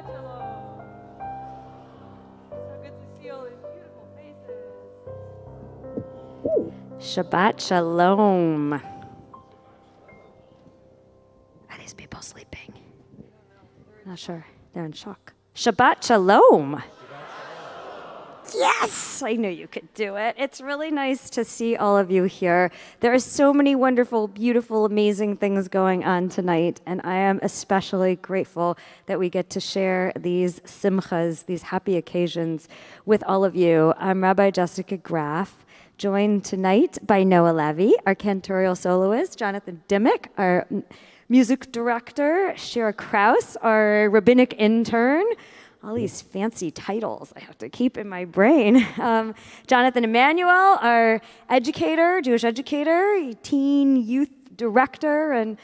Shalom. So good to see all these beautiful faces. Shabbat Shalom. Are these people sleeping? Not sure. They're in shock. Shabbat Shalom. Yes, I knew you could do it. It's really nice to see all of you here. There are so many wonderful, beautiful, amazing things going on tonight, and I am especially grateful that we get to share these simchas, these happy occasions, with all of you. I'm Rabbi Jessica Graff, joined tonight by Noah Levy, our cantorial soloist, Jonathan Dimmick, our music director, Shira Kraus, our rabbinic intern. All these fancy titles I have to keep in my brain. Jonathan Emanuel, our educator, Jewish educator, teen youth director, and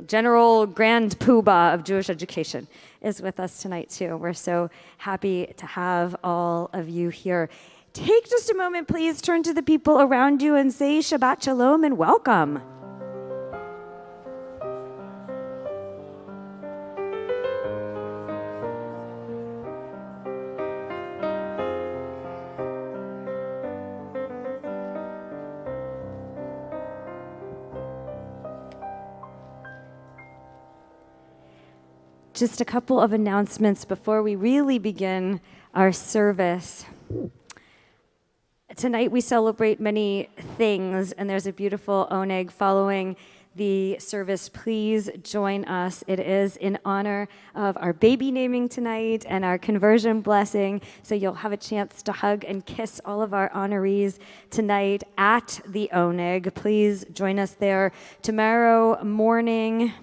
general grand poobah of Jewish education is with us tonight too. We're so happy to have all of you here. Take just a moment, please. Turn to the people around you and say Shabbat Shalom and welcome. Just a couple of announcements before we really begin our service. Tonight we celebrate many things, and there's a beautiful oneg following the service. Please join us. It is in honor of our baby naming tonight and our conversion blessing, so you'll have a chance to hug and kiss all of our honorees tonight at the oneg. Please join us there tomorrow morning.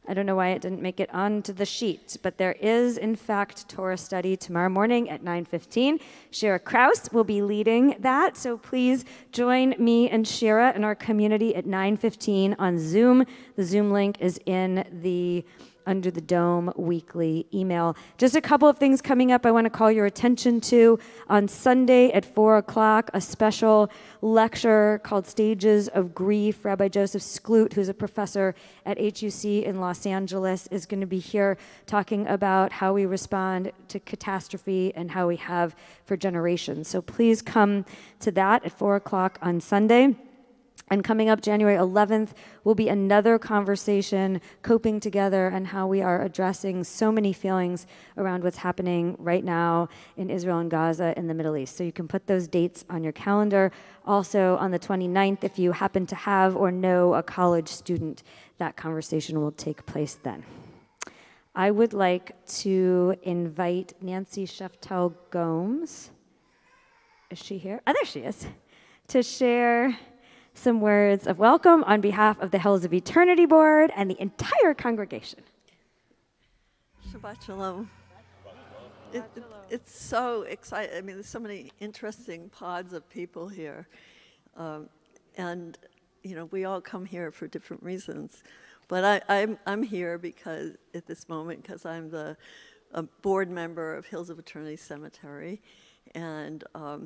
I don't know why it didn't make it onto the sheet, but there is, in fact, Torah study tomorrow morning at 9:15. Shira Kraus will be leading that, so please join me and Shira in our community at 9:15 on Zoom. The Zoom link is in the Under the Dome weekly email. Just a couple of things coming up I want to call your attention to. On Sunday at 4 o'clock, a special lecture called Stages of Grief. Rabbi Joseph Skloot, who's a professor at HUC in Los Angeles, is going to be here talking about how we respond to catastrophe and how we have for generations. So please come to that at 4 o'clock on Sunday. And coming up January 11th will be another conversation, coping together, and how we are addressing so many feelings around what's happening right now in Israel and Gaza in the Middle East. So you can put those dates on your calendar. Also on the 29th, if you happen to have or know a college student, that conversation will take place then. I would like to invite Nancy Sheftel Gomes. Is she here? Oh, there she is. To share some words of welcome on behalf of the Hills of Eternity Board and the entire congregation. Shabbat Shalom. It's so exciting. I mean, there's so many interesting pods of people here. And, you know, we all come here for different reasons. But I'm here because, at this moment, because I'm a board member of Hills of Eternity Cemetery and a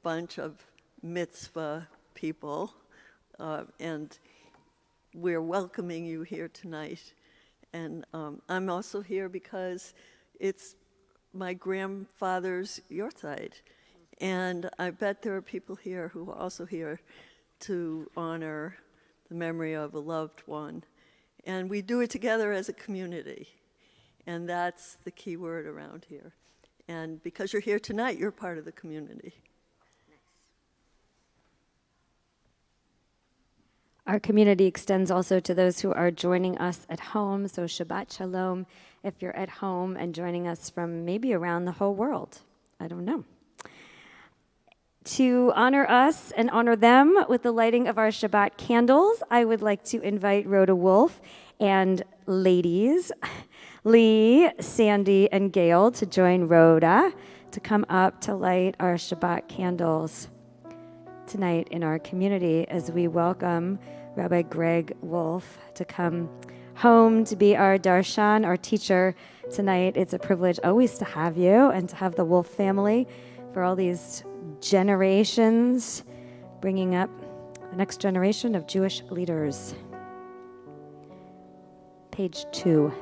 bunch of mitzvah people. And we're welcoming you here tonight. And I'm also here because it's my grandfather's yahrzeit. And I bet there are people here who are also here to honor the memory of a loved one. And we do it together as a community. And that's the key word around here. And because you're here tonight, you're part of the community. Our community extends also to those who are joining us at home. So Shabbat Shalom if you're at home and joining us from maybe around the whole world. I don't know. To honor us and honor them with the lighting of our Shabbat candles, I would like to invite Rhoda Wolf and ladies, Lee, Sandy, and Gail to join Rhoda to come up to light our Shabbat candles tonight in our community as we welcome Rabbi Greg Wolf to come home to be our darshan, our teacher tonight. It's a privilege always to have you and to have the Wolf family for all these generations, bringing up the next generation of Jewish leaders. Page 2.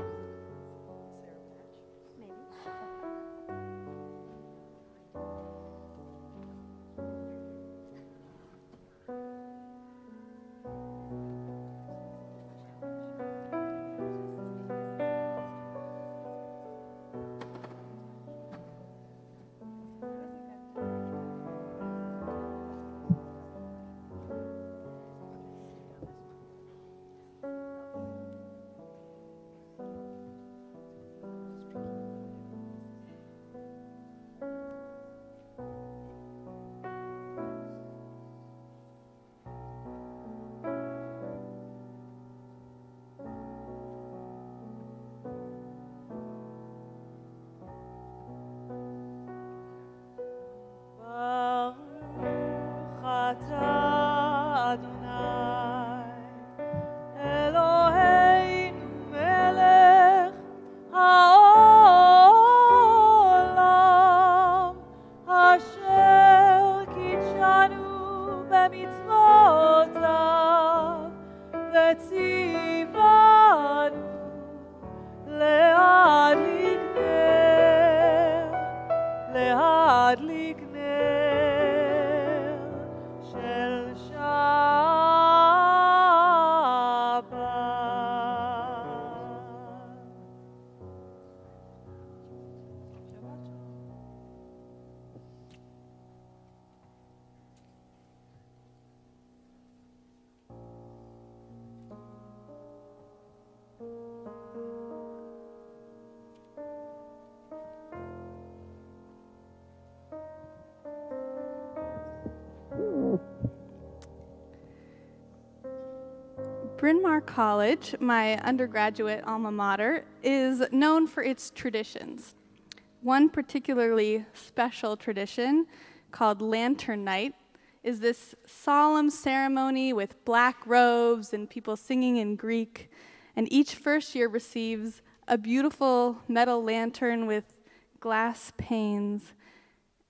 Bryn Mawr College, my undergraduate alma mater, is known for its traditions. One particularly special tradition, called Lantern Night, is this solemn ceremony with black robes and people singing in Greek. And each first year receives a beautiful metal lantern with glass panes.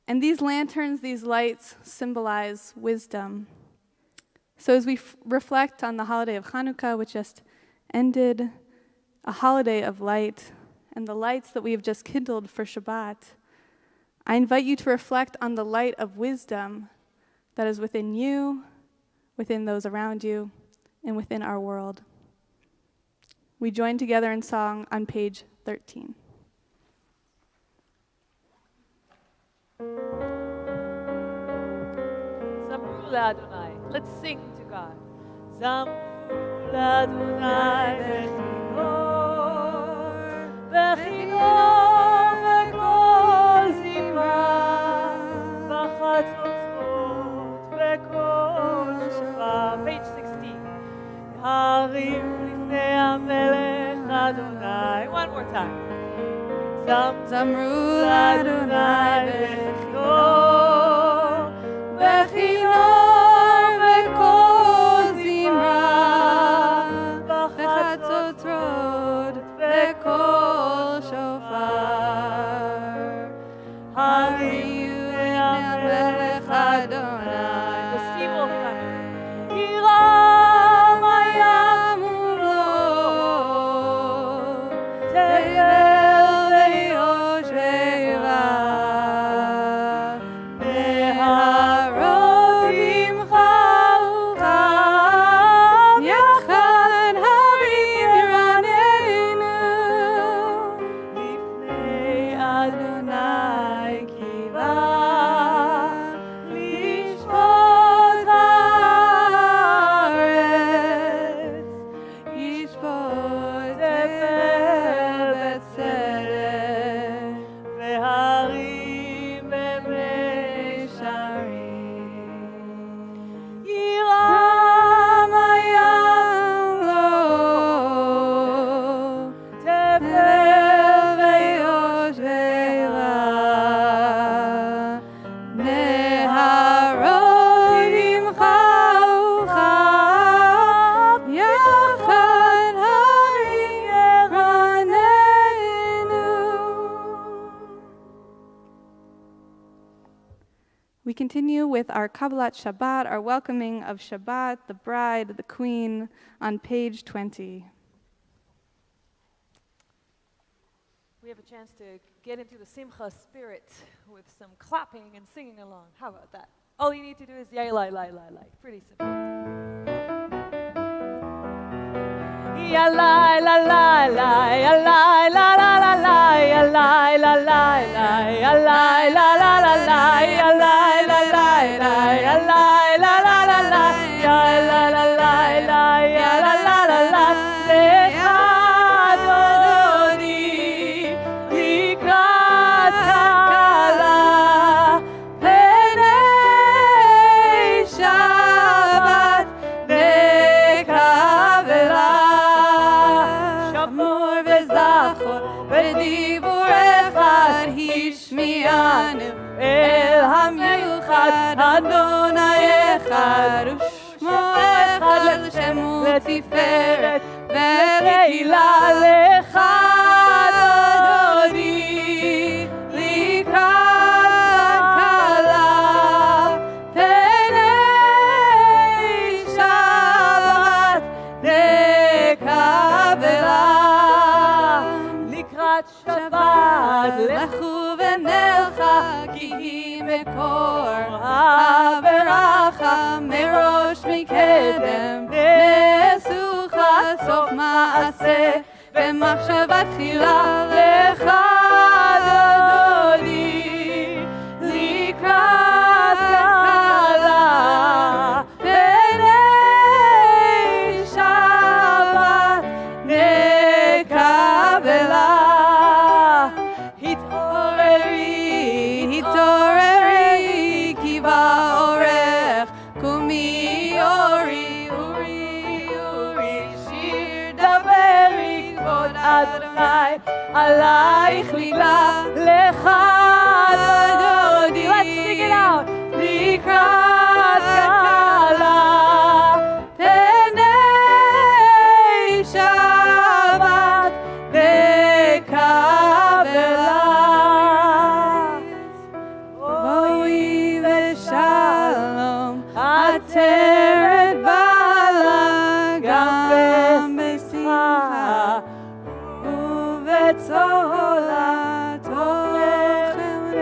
And these lanterns, these lights, symbolize wisdom. So as we reflect on the holiday of Hanukkah, which just ended, a holiday of light, and the lights that we have just kindled for Shabbat, I invite you to reflect on the light of wisdom that is within you, within those around you, and within our world. We join together in song on page 13. Zamru l'Adonai. Let's sing to God. Zamru l'Adonai b'chinor, b'chinor v'kol zimra, b'chatzotzot v'kol shofar. Page 16. Harim lifnei hamelech Adonai. One more time. Zamru l'Adonai b'chinor, b'chinor v'kol zimra, b'chatzotzot v'kol shofar. Harim lifnei hamelech Adonai. תשימו אותנו. Yiram hayam ulo, tevel ve'yosheva, neharot imcha ucham, yachad harim yiranenu, lifnei Adonai kiva, lishvot haaretz, yishvot tevel betzedek, ve'harim be'misharim. Yiram hayam lo, tevel ve'yosheva, neharot imcha ucham, yachad harim yiranenu. We continue with our Kabbalat Shabbat, our welcoming of Shabbat, the bride, the queen, on page 20. We have a chance to get into the Simcha spirit with some clapping and singing along. How about that? All you need to do is yay, lie, lie, lie, lie. Pretty simple. Ya lie, la, lie, lie, ya lie, la, la, la, lie, ya lie, la, lie, lie, ya lie, la, la, la, lie, ya lie, la, lie, lie, ya lie, la, la, la, lie, ya la, la, lie, lie, ya la, la, la, lie. Lecha Adoni, likrat kala, penei Shabbat nekavela, shamor וזכור בדיבור אחד השמיענו אל המיוחד אדוני אחד ושמו אחד לשם ולתפארת ולעילה לך אדוני לקראת כלה פני שבת נקבלה לקראת שבת לכו ונלכה כי היא מקור הברכה מראש מקדם נעשוכה סוף מעשה במחשבה תחילה לך אדוני לקראת כלה פני שבת נקבלה התעוררי התעוררי כי בא אורך קומי אורי אורי אורי עלייך נגלה לך דודי. Let's sing it out. לקראת קלה פני שבת בקבלה. בואי ושלום עטרת בעלה גם בשמחה ובצהלה תוכלי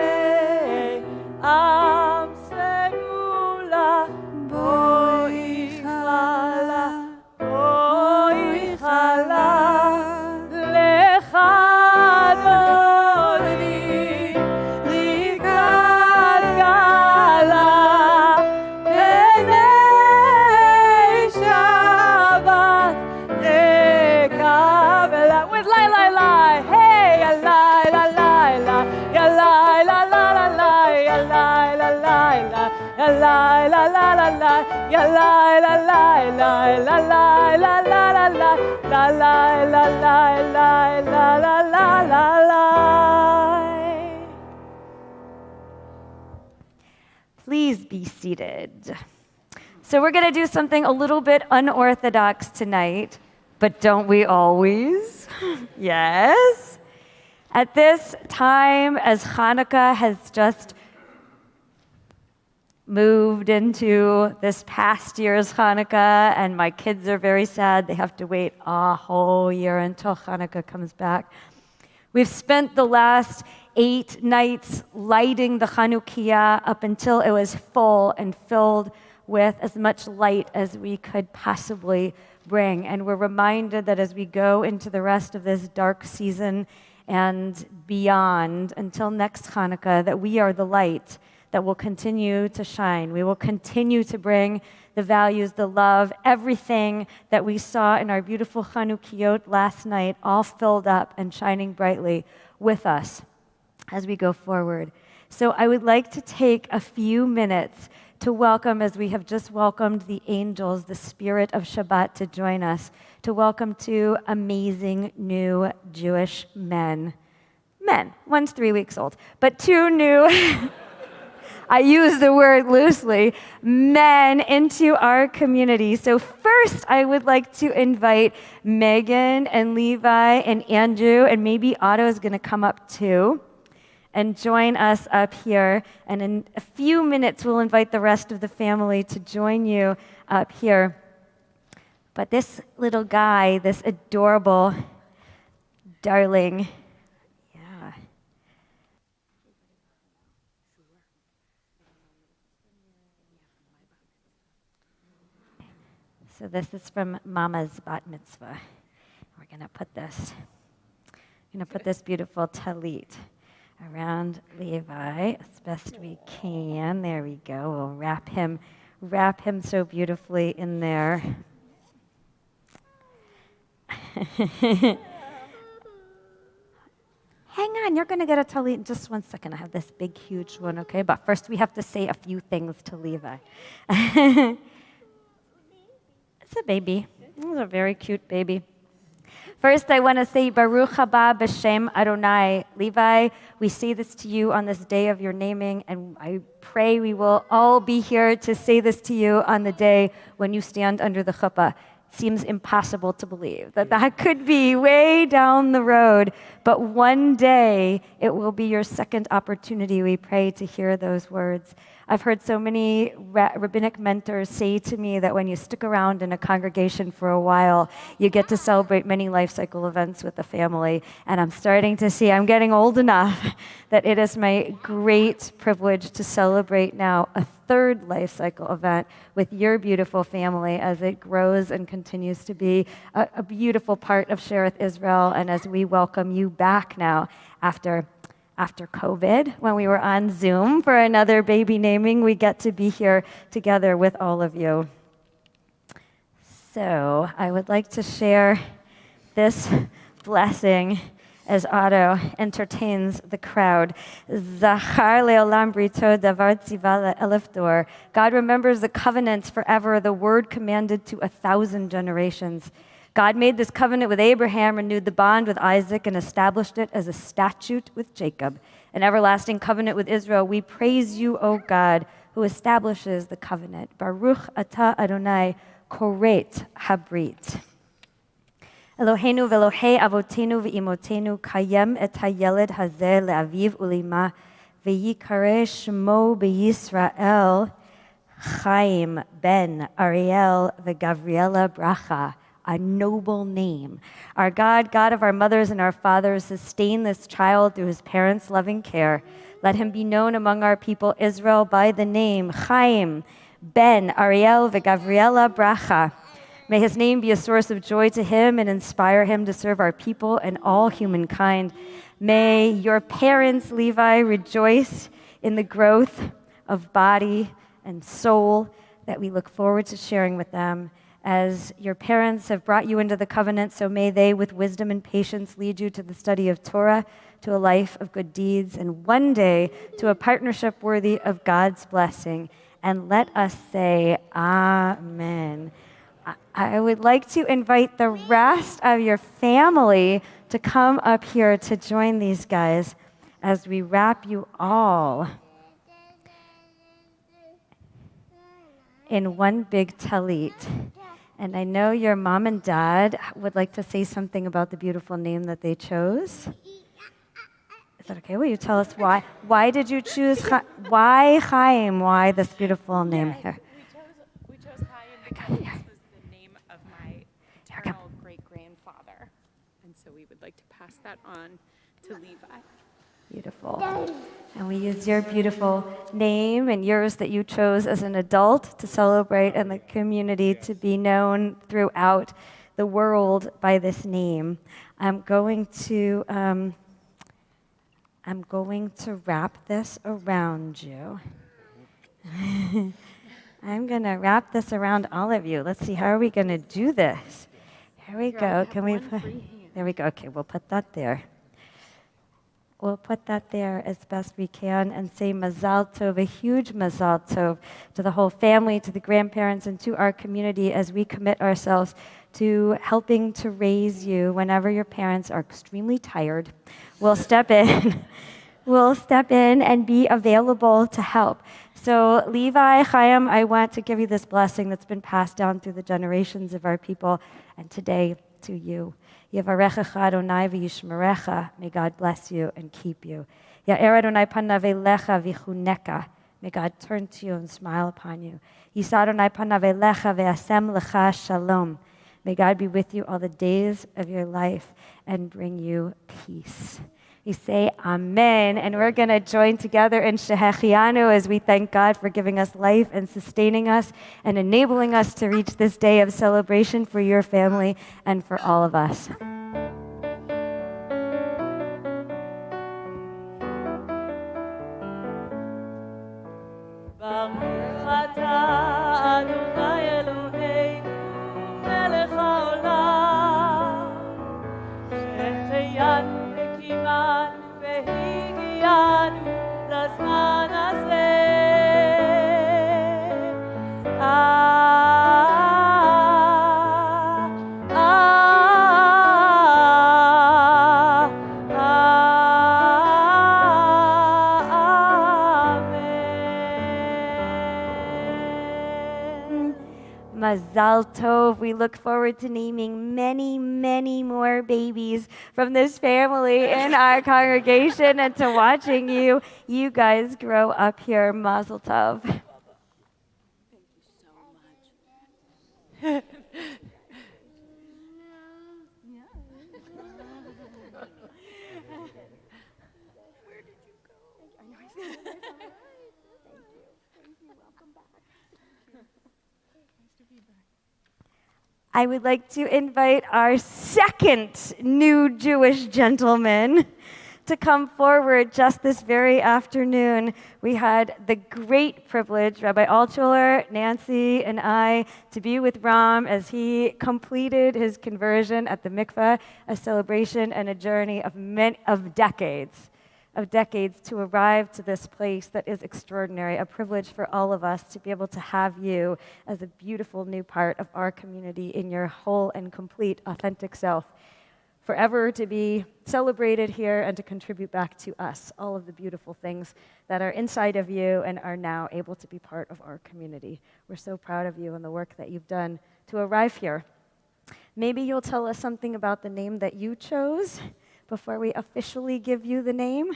עם סגולה. בואי חלה, בואי חלה לך דודי לקראת קלה פני שבת נקבלה. With lie, lie, lie, hey, a lie, la, lie, la, ya lie, la, la, la, lie, ya lie, la, lie, la, ya lie, la, la, la, lie, ya lie, la, lie, lie, la, lie, la, la, la, lie, la, lie, la, lie, lie, la, la, la, la, lie. Please be seated. So we're going to do something a little bit unorthodox tonight, but don't we always? Yes. At this time, as Hanukkah has just moved into this past year's Hanukkah, and my kids are very sad. They have to wait a whole year until Hanukkah comes back. We've spent the last 8 nights lighting the Chanukiah up until it was full and filled with as much light as we could possibly bring. And we're reminded that as we go into the rest of this dark season and beyond until next Hanukkah, that we are the light that will continue to shine. We will continue to bring the values, the love, everything that we saw in our beautiful Chanukiot last night, all filled up and shining brightly with us as we go forward. So I would like to take a few minutes to welcome, as we have just welcomed the angels, the spirit of Shabbat to join us, to welcome 2 amazing new Jewish men. Men, one's 3 weeks old, but 2 new, I use the word loosely, men into our community. So first, I would like to invite Megan and Levi and Andrew, and maybe Otto is going to come up too and join us up here. And in a few minutes, we'll invite the rest of the family to join you up here. But this little guy, this adorable darling, yeah. So this is from Mama's bat mitzvah. We're gonna put this beautiful talit around Levi as best we can. There we go. We'll wrap him so beautifully in there. Hang on, you're going to get a talit in just 1 second. I have this big, huge one, okay? But first we have to say a few things to Levi. It's a baby. It's a very cute baby. First, I want to say, Baruch haba b'shem Adonai. Levi, we say this to you on this day of your naming, and I pray we will all be here to say this to you on the day when you stand under the chuppah. Seems impossible to believe that could be way down the road, but one day it will be your second opportunity, we pray, to hear those words. I've heard so many rabbinic mentors say to me that when you stick around in a congregation for a while, you get to celebrate many life cycle events with the family. And I'm starting to see, I'm getting old enough that it is my great privilege to celebrate now a third life cycle event with your beautiful family as it grows and continues to be a beautiful part of Shereth Israel, and as we welcome you back now after COVID, when we were on Zoom for another baby naming, we get to be here together with all of you. So I would like to share this blessing as Otto entertains the crowd. Zachar le'olam brito davar tziva le'elef dor. God remembers the covenants forever, the word commanded to 1,000 generations. God made this covenant with Abraham, renewed the bond with Isaac, and established it as a statute with Jacob, an everlasting covenant with Israel. We praise you, O God, who establishes the covenant. Baruch atah Adonai, koret habrit. Eloheinu ve'Elohei avotenu ve'imotenu, kayem et hayeled hazeh le'aviv u'lima, ve'yikare shmo beYisrael, Chaim ben Ariel ve'Gavriela Bracha, a noble name. Our God, God of our mothers and our fathers, sustain this child through his parents' loving care. Let him be known among our people Israel by the name Chaim ben Ariel ve'Gavriela Bracha. May his name be a source of joy to him and inspire him to serve our people and all humankind. May your parents, Levi, rejoice in the growth of body and soul that we look forward to sharing with them. As your parents have brought you into the covenant, so may they, with wisdom and patience, lead you to the study of Torah, to a life of good deeds, and one day to a partnership worthy of God's blessing. And let us say, Amen. I would like to invite the rest of your family to come up here to join these guys as we wrap you all in one big talit. And I know your mom and dad would like to say something about the beautiful name that they chose. Is that okay? Will you tell us why? Why did you choose, why Chaim? Why this beautiful name here? We chose Chaim because this was the name of my eternal great-grandfather. And so we would like to pass that on to Levi. Beautiful. And we use your beautiful name and yours that you chose as an adult to celebrate and the community to be known throughout the world by this name. I'm going to wrap this around you. I'm going to wrap this around all of you. Let's see, how are we going to do this? Here we go. Can we put, there we go. Okay, we'll put that there. We'll put that there as best we can and say Mazal Tov, a huge Mazal Tov to the whole family, to the grandparents, and to our community as we commit ourselves to helping to raise you whenever your parents are extremely tired. We'll step in. We'll step in and be available to help. So Levi, Chaim, I want to give you this blessing that's been passed down through the generations of our people, and today to you. Yevarechecha Adonai v'yishmerecha. May God bless you and keep you. Ya'er Adonai panav elecha v'chuneka. May God turn to you and smile upon you. Yisa Adonai panav elecha ve'asem lecha shalom. May God be with you all the days of your life and bring you peace. We say Amen, and we're going to join together in Shehechianu as we thank God for giving us life and sustaining us and enabling us to reach this day of celebration for your family and for all of us. Mazal Tov. We look forward to naming many, many more babies from this family in our congregation and to watching you guys grow up here. Mazel Tov. Thank you so much. Where did you go? I would like to invite our second new Jewish gentleman to come forward just this very afternoon. We had the great privilege, Rabbi Altshuler, Nancy, and I, to be with Ram as he completed his conversion at the mikveh, a celebration and a journey of decades of decades to arrive to this place that is extraordinary, a privilege for all of us to be able to have you as a beautiful new part of our community in your whole and complete authentic self, forever to be celebrated here and to contribute back to us all of the beautiful things that are inside of you and are now able to be part of our community. We're so proud of you and the work that you've done to arrive here. Maybe you'll tell us something about the name that you chose before we officially give you the name.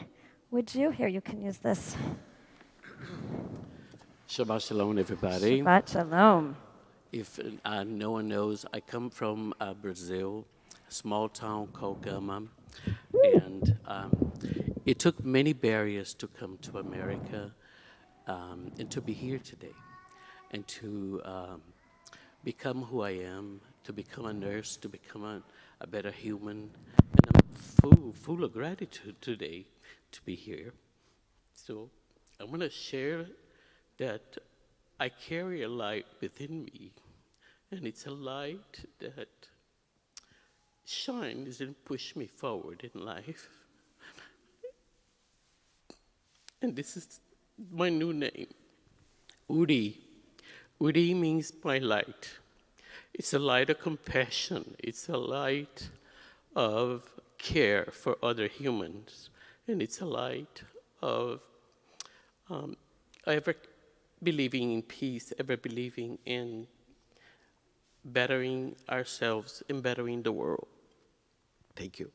Would you? Here, you can use this. Shabbat Shalom, everybody. Shabbat Shalom. If no one knows, I come from Brazil, a small town called Gama. And it took many barriers to come to America and to be here today and to become who I am, to become a nurse, to become a better human. And I'm full of gratitude today to be here. So I'm going to share that I carry a light within me, and it's a light that shines and pushes me forward in life. And this is my new name, Uri. Uri means my light. It's a light of compassion. It's a light of care for other humans. And it's a light of ever believing in peace, ever believing in bettering ourselves and bettering the world. Thank you.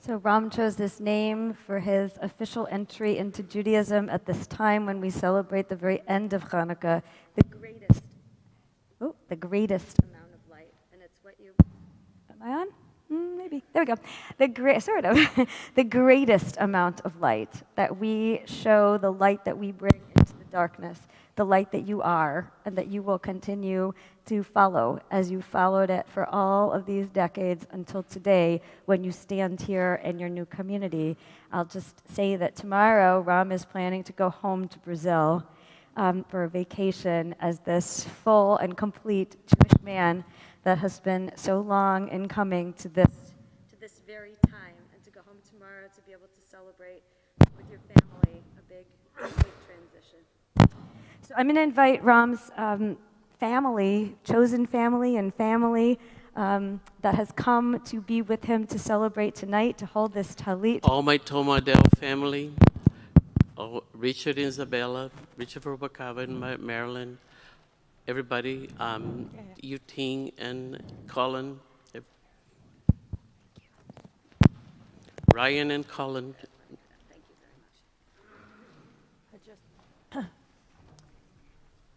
So Ram chose this name for his official entry into Judaism at this time when we celebrate the very end of Hanukkah, the greatest amount of light. And it's what you, am I on? Maybe, there we go. The greatest amount of light, that we show the light that we bring into the darkness, the light that you are, and that you will continue to follow as you followed it for all of these decades until today when you stand here in your new community. I'll just say that tomorrow Ram is planning to go home to Brazil for a vacation as this full and complete Jewish man that has been so long in coming to this very time, and to go home tomorrow to be able to celebrate with your family a big transition. So I'm going to invite Ram's family, chosen family and family that has come to be with him to celebrate tonight, to hold this talit. All my Tomadell family, Richard and Isabella, Richard Robacava in Maryland, everybody, Yuting and Colin, Ryan and Colin. Thank you very much.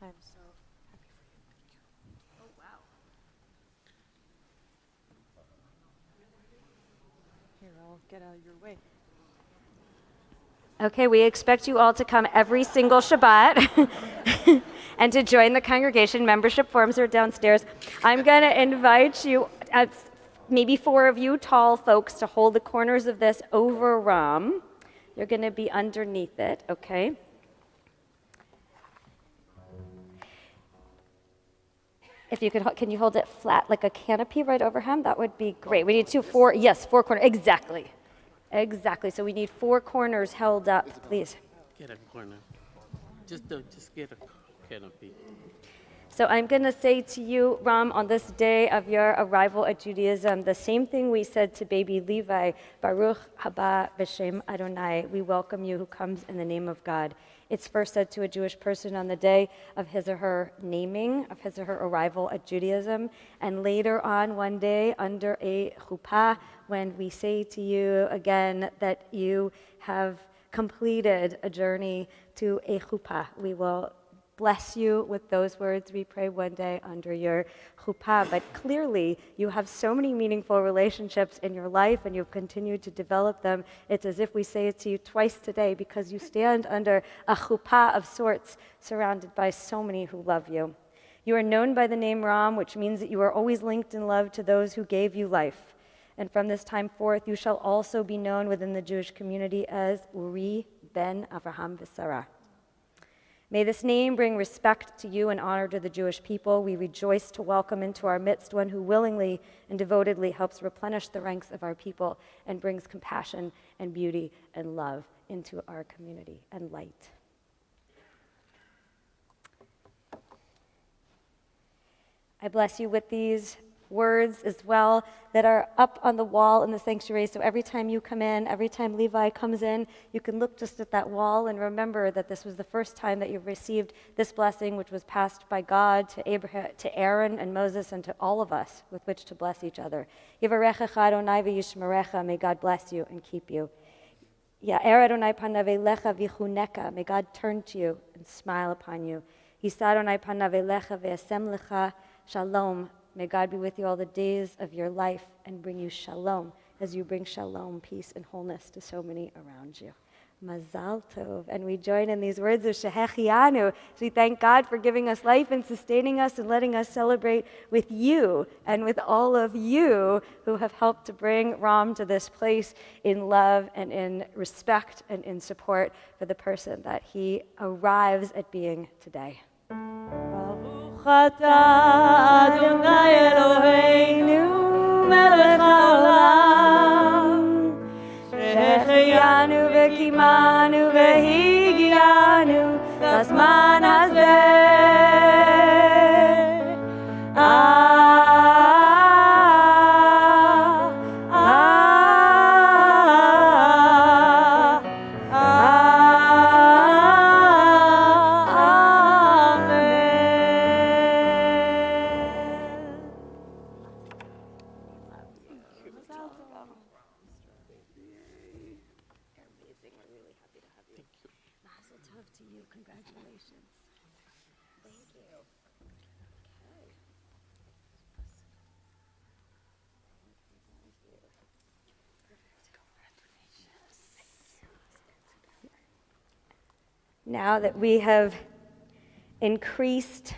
I'm so happy for you. Oh, wow. Here, I'll get out of your way. Okay, we expect you all to come every single Shabbat and to join the congregation. Membership forms are downstairs. I'm going to invite you, maybe 4 of you tall folks, to hold the corners of this over Ram. You're going to be underneath it, okay? If you could, can you hold it flat like a canopy right over him? That would be great. We need 4 corners, exactly. Exactly, so we need 4 corners held up, please. Get a corner. Just get a canopy. So I'm going to say to you, Ram, on this day of your arrival at Judaism, the same thing we said to baby Levi, Baruch haba b'shem Adonai, we welcome you who comes in the name of God. It's first said to a Jewish person on the day of his or her naming, of his or her arrival at Judaism, and later on one day under a chuppah, when we say to you again that you have completed a journey to a chuppah. We will bless you with those words we pray one day under your chuppah. But clearly, you have so many meaningful relationships in your life, and you've continued to develop them. It's as if we say it to you twice today, because you stand under a chuppah of sorts, surrounded by so many who love you. You are known by the name Ram, which means that you are always linked in love to those who gave you life. And from this time forth, you shall also be known within the Jewish community as Uri ben Avraham v'Sarah. May this name bring respect to you and honor to the Jewish people. We rejoice to welcome into our midst one who willingly and devotedly helps replenish the ranks of our people and brings compassion and beauty and love into our community and light. I bless you with these words as well that are up on the wall in the sanctuary. So every time you come in, every time Levi comes in, you can look just at that wall and remember that this was the first time that you received this blessing, which was passed by God to Abraham, to Aaron and Moses, and to all of us with which to bless each other. Yivarechecha Adonai v'yishmerecha. May God bless you and keep you. Ya'er Adonai panav elecha v'chuneka. May God turn to you and smile upon you. Yisa Adonai panav elecha v'yasem lecha shalom. May God be with you all the days of your life and bring you shalom as you bring shalom, peace, and wholeness to so many around you. Mazal tov. And we join in these words of Shehechianu. So we thank God for giving us life and sustaining us and letting us celebrate with you and with all of you who have helped to bring Ram to this place in love and in respect and in support for the person that he arrives at being today. אתה אדוני אלוהינו מלך העולם שהחיינו וקיימנו והגיענו לזמן הזה Now that we have increased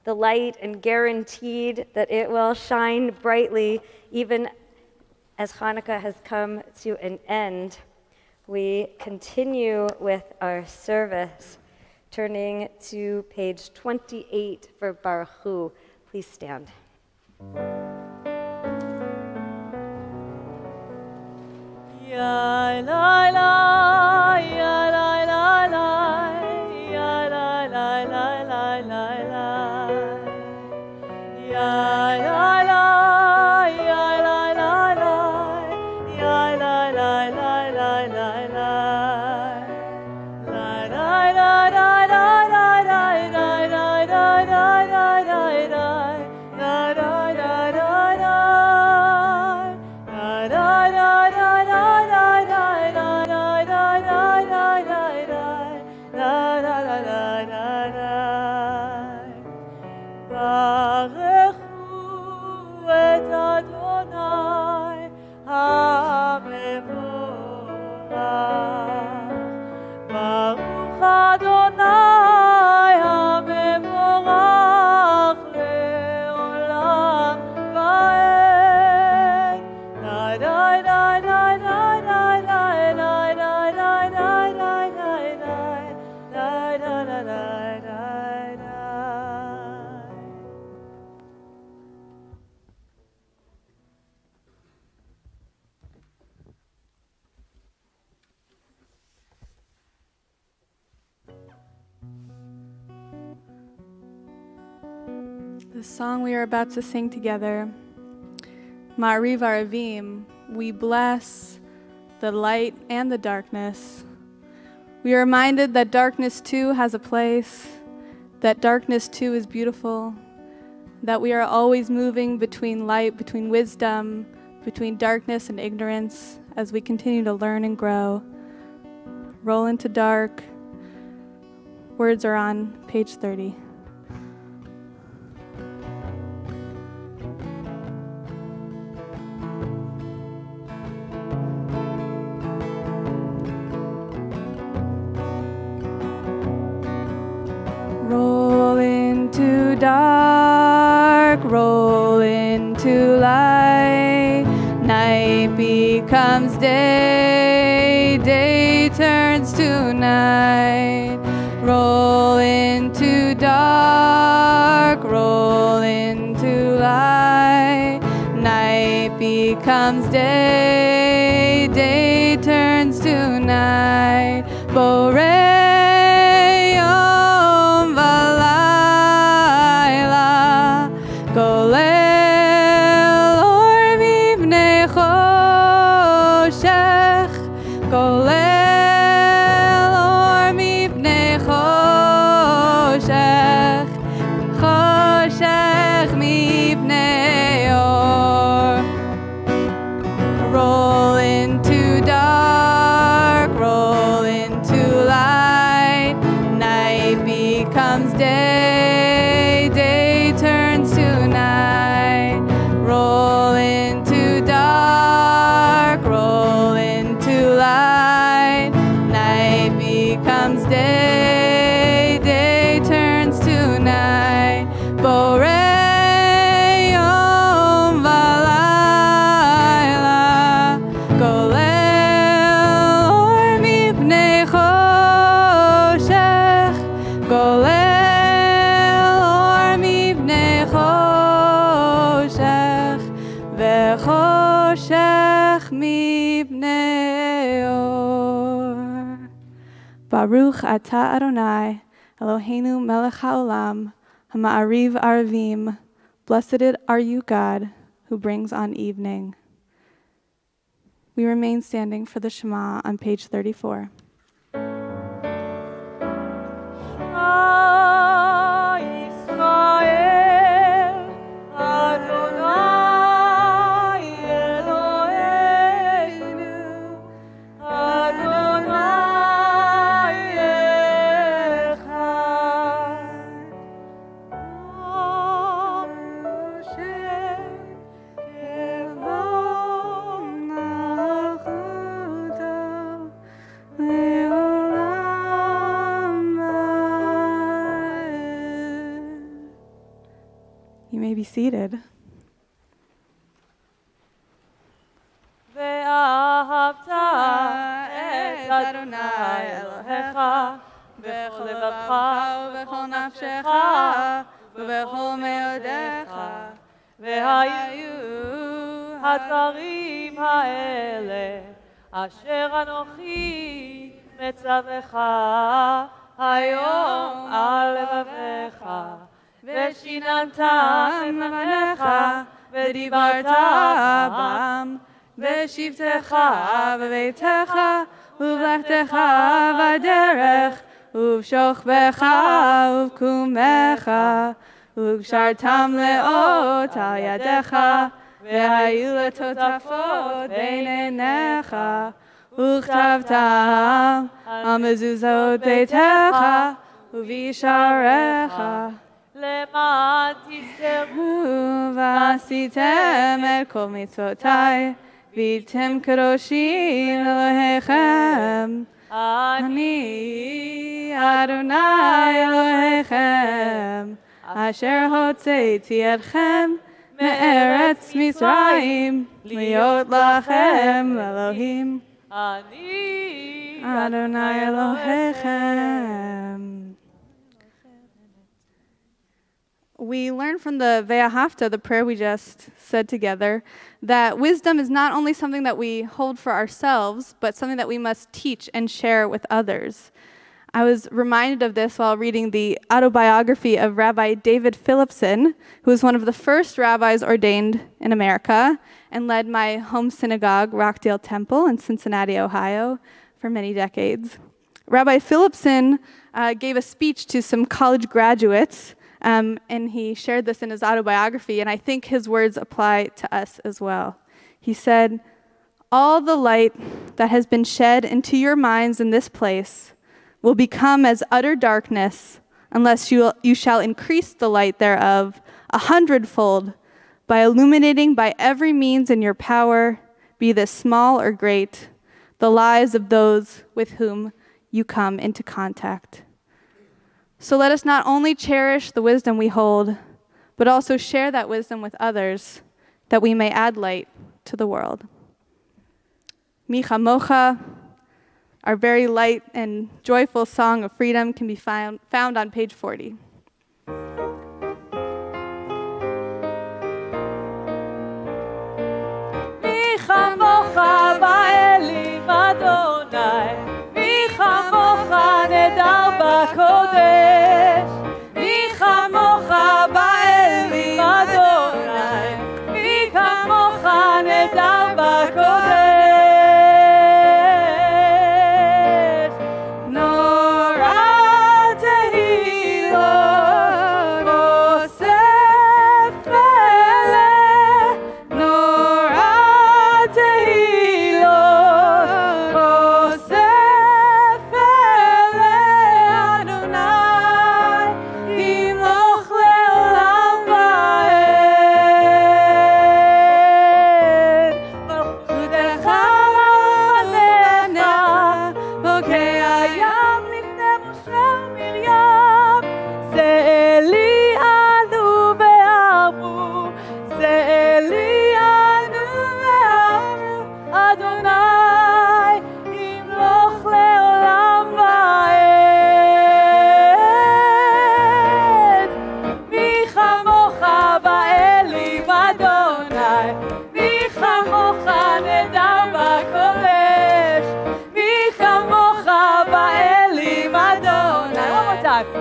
the light and guaranteed that it will shine brightly even as Hanukkah has come to an end, we continue with our service, turning to page 28 for Baruch Hu. Please stand. Ya la la, ya la la la, ya la la la la la la, ya la la, ya la la la, ya la la la la la la, la la la la la la la la la la la la la. The song we are about to sing together, Ma'ariv Aravim, we bless the light and the darkness. We are reminded that darkness too has a place, that darkness too is beautiful, that we are always moving between light, between wisdom, between darkness and ignorance as we continue to learn and grow. Roll into dark. Words are on page 30. Roll into dark, roll into light. Night becomes day, day turns to night. roll into dark, roll into light. Night becomes day, day turns to night. Borei yom v'layla, golel or mivnei choshech, golel or mivnei choshech, choshech mivnei or. Roll into dark, roll into light. Night becomes day, day turns to night. Roll into dark, roll into light. Night becomes day, day turns to night. Borei yom v'layla, golel or mipnei choshech, golel or mipnei choshech, v'choshech mipnei or. Baruch atah Adonai, Eloheinu melech haolam, hama'ariv arivim. Blessed are you, God, who brings on evening. We remain standing for the Shema on page 34. You may be seated. ואהבת את אדוני אלוהיך בכל לבבך ובכל נפשך ובכל מאודיך, והיו הדברים האלה אשר אנוכי מצווך היום על לבביך, ושיננתם לבניך ודיברת בם בשבתך בביתך ובלכתך בדרך ובשוכבך ובקומך, וקשרתם לאות על ידיך, והיו לטוטפות בין עיניך, וכתבתם על מזוזות ביתך ובישעריך, למען תזכרו ועשיתם את כל מצוותיי, והייתם קדושים לאלוהיכם. אני אדוני אלוהיכם, אשר הוצאתי אתכם מארץ מצרים, להיות לכם אלוהים. אני אדוני אלוהיכם. We learn from the Ve'ahavta, the prayer we just said together, that wisdom is not only something that we hold for ourselves, but something that we must teach and share with others. I was reminded of this while reading the autobiography of Rabbi David Phillipson, who was one of the first rabbis ordained in America and led my home synagogue, Rockdale Temple in Cincinnati, Ohio, for many decades. Rabbi Phillipson gave a speech to some college graduates, and he shared this in his autobiography, and I think his words apply to us as well. He said, "All the light that has been shed into your minds in this place will become as utter darkness unless you shall increase the light thereof 100-fold by illuminating by every means in your power, be this small or great, the lives of those with whom you come into contact." So let us not only cherish the wisdom we hold, but also share that wisdom with others, that we may add light to the world. Mi chamocha, Our very light and joyful song of freedom can be found on page 40. מי כמוך באלים אדוני, מי כמוך נדר בקודש, מי כמוך באלים אדוני, מי כמוך נדר בקודש.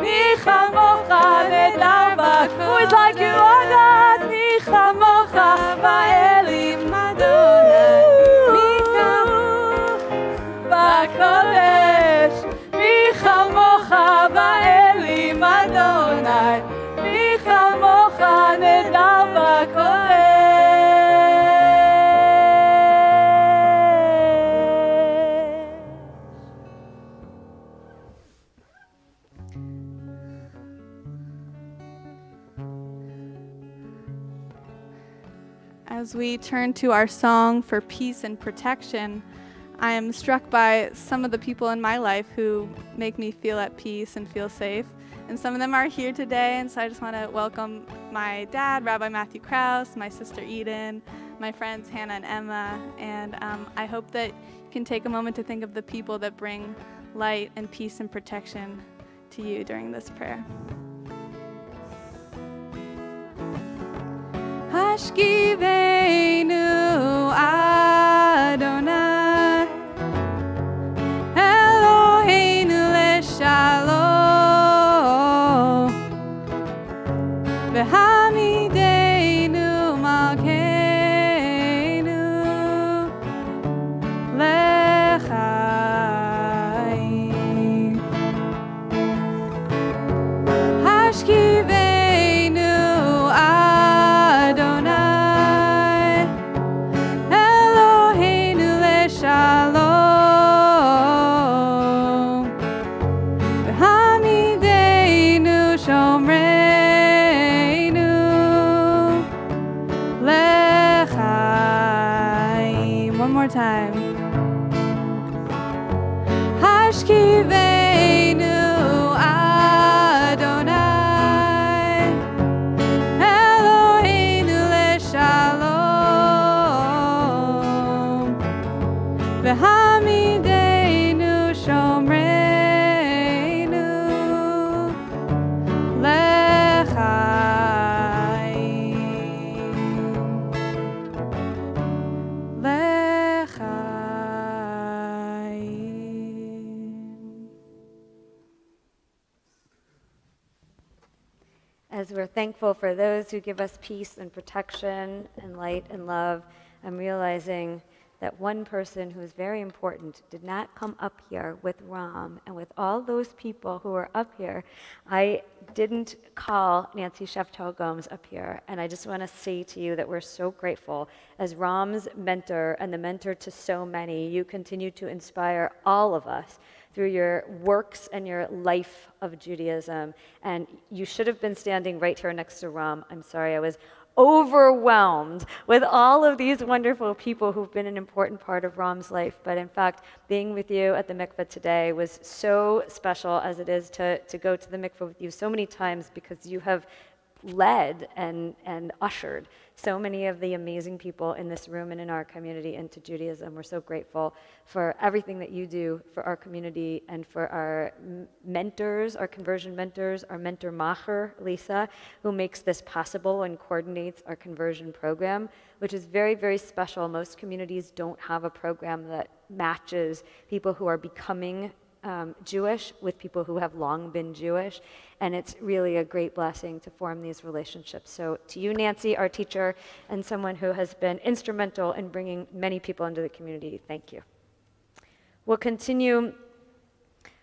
מי כמוך נדר בקודש. Who is like you, oh God? מי כמוך באלים אדוני, מי כמוך בקודש, מי כמוך באלים אדוני, מי כמוך נדר בקודש. As we turn to our song for peace and protection, I am struck by some of the people in my life who make me feel at peace and feel safe. And some of them are here today, and so I just want to welcome my dad, Rabbi Matthew Krause, my sister Eden, my friends Hannah and Emma, and I hope that you can take a moment to think of the people that bring light and peace and protection to you during this prayer. Hashkivenu Adonai Eloheinu leshalom V'hamidenu malkeinu lechaim Hashkivenu Adonai Eloheinu leshalom V'hamidenu shomreinu lechaim. One more time. Hashkivenu Adonai Eloheinu leshalom V'hamidenu shomreinu lechaim lechaim. As we're thankful for those who give us peace and protection and light and love, I'm realizing that one person who is very important did not come up here with Ram, and with all those people who are up here, I didn't call Nancy Sheftel Gomes up here, and I just want to say to you that we're so grateful. As Ram's mentor and the mentor to so many, you continue to inspire all of us through your works and your life of Judaism, and you should have been standing right here next to Ram. I'm sorry, I was overwhelmed with all of these wonderful people who've been an important part of Ram's life. But in fact, being with you at the mikveh today was so special, as it is to go to the mikveh with you so many times, because you have led and ushered so many of the amazing people in this room and in our community into Judaism. We're so grateful for everything that you do for our community and for our mentors, our conversion mentors, our mentor Macher, Lisa, who makes this possible and coordinates our conversion program, which is very, very special. Most communities don't have a program that matches people who are becoming Jewish with people who have long been Jewish, and it's really a great blessing to form these relationships. So to you, Nancy, our teacher, and someone who has been instrumental in bringing many people into the community, thank you. We'll continue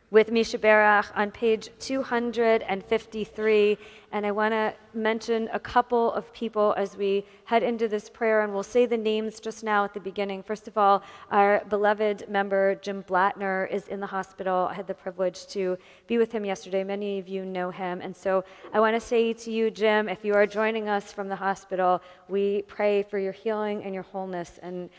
with Misha Berach on page 253, and I want to mention a couple of people as we head into this prayer, and we'll say the names just now at the beginning. First of all, our beloved member, Jim Blattner, is in the hospital. I had the privilege to be with him yesterday. Many of you know him, and so I want to say to you, Jim, if you are joining us from the hospital, we pray for your healing and your wholeness, and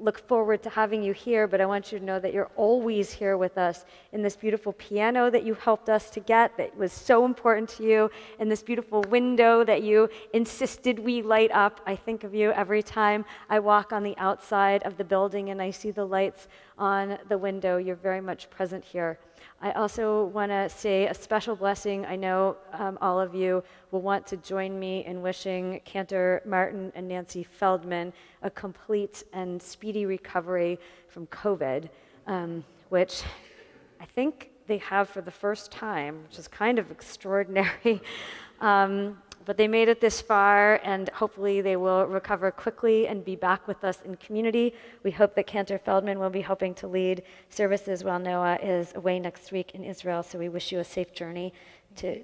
look forward to having you here, but I want you to know that you're always here with us in this beautiful piano that you helped us to get that was so important to you, in this beautiful window that you insisted we light up. I think of you every time I walk on the outside of the building and I see the lights on the window. You're very much present here. I also want to say a special blessing. I know all of you will want to join me in wishing Cantor Martin and Nancy Feldman a complete and speedy recovery from COVID, which I think they have for the first time, which is kind of extraordinary. But they made it this far, and hopefully they will recover quickly and be back with us in community. We hope that Cantor Feldman will be helping to lead services while Noah is away next week in Israel, so we wish you a safe journey to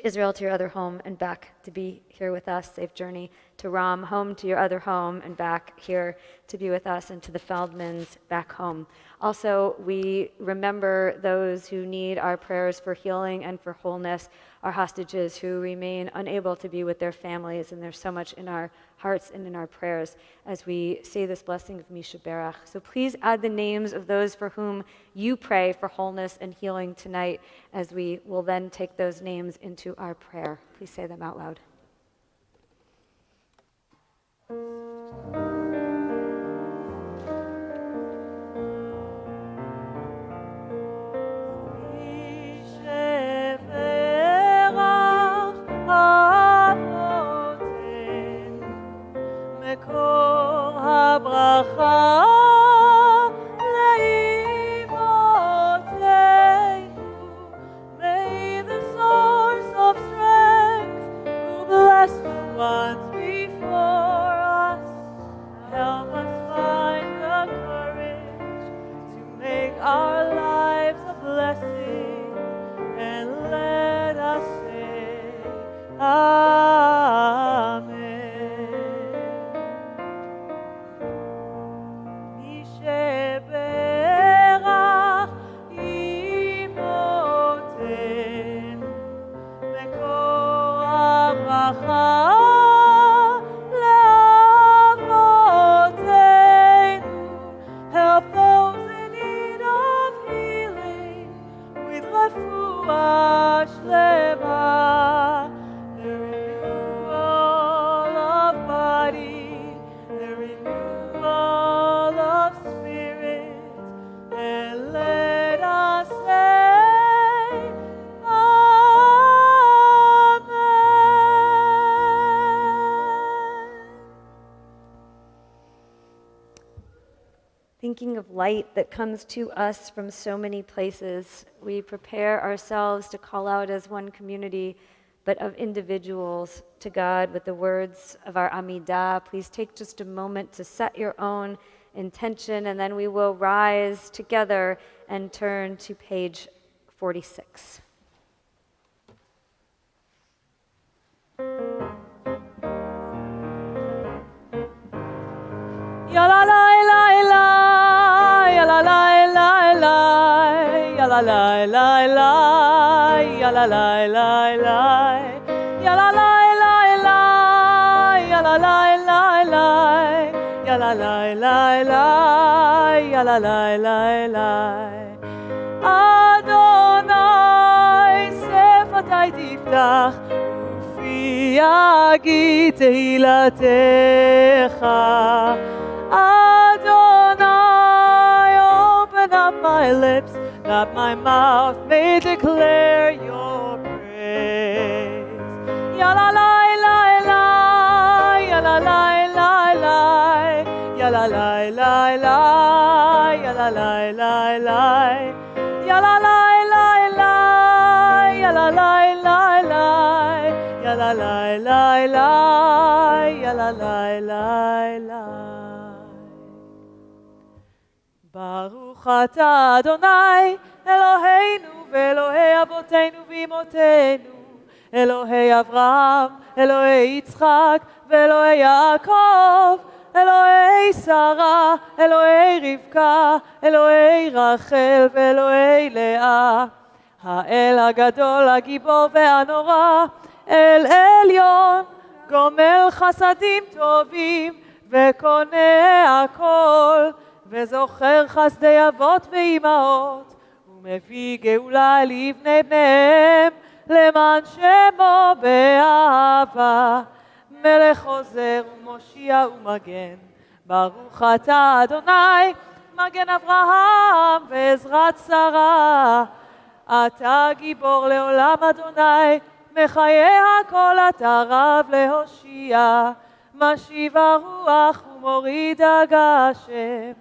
Israel, to your other home, and back to be here with us. Safe journey to Ram, home to your other home, and back here to be with us, and to the Feldmans back home. Also, we remember those who need our prayers for healing and for wholeness, our hostages who remain unable to be with their families, and there's so much in our hearts and in our prayers as we say this blessing of Misha Berach. So please add the names of those for whom you pray for wholeness and healing tonight, as we will then take those names into our prayer. Please say them out loud. מקור הברכה לאימותינו. May the source of strength who bless the ones before us help us find the courage to make our lives a blessing, and let us say Amen. Help those in need of healing with refuah shlema, the renewal of body, the renewal of spirit, and let us say Thinking of light that comes to us from so many places, we prepare ourselves to call out as one community, but of individuals, to God with the words of our Amidah. Please take just a moment to set your own intention, and then we will rise together and turn to page 46. Ya la la la la, ya la la la la, ya la la la la, ya la la la la, ya la la la la, ya la la la la, ya la la la la, ya la la la la. Adonai sefatai tiftach ufi אגיד תהילתך. Adonai, open up my lips, that my mouth may declare your praise. Ya la la la la, ya la la la la, ya la la la la, ya la la la la, ya la la la la, ya la la la la, ya la la la la, ya la la la la. ברוך אתה אדוני אלוהינו ואלוהי אבותינו ואמותינו, אלוהי אברהם, אלוהי יצחק ואלוהי יעקב, אלוהי שרה, אלוהי רבקה, אלוהי רחל ואלוהי לאה, האל הגדול, הגיבור והנורא, אל עליון, גומל חסדים טובים וקונה הכל, וזוכר חסדי אבות ואימהות, ומביא גאולה לבני בניהם, למען שמו באהבה, מלך עוזר ומושיע ומגן. ברוך אתה אדוני, מגן אברהם ועזרת שרה. אתה גיבור לעולם אדוני, מחיי הכל אתה רב להושיע, משיב הרוח ומוריד הגשם.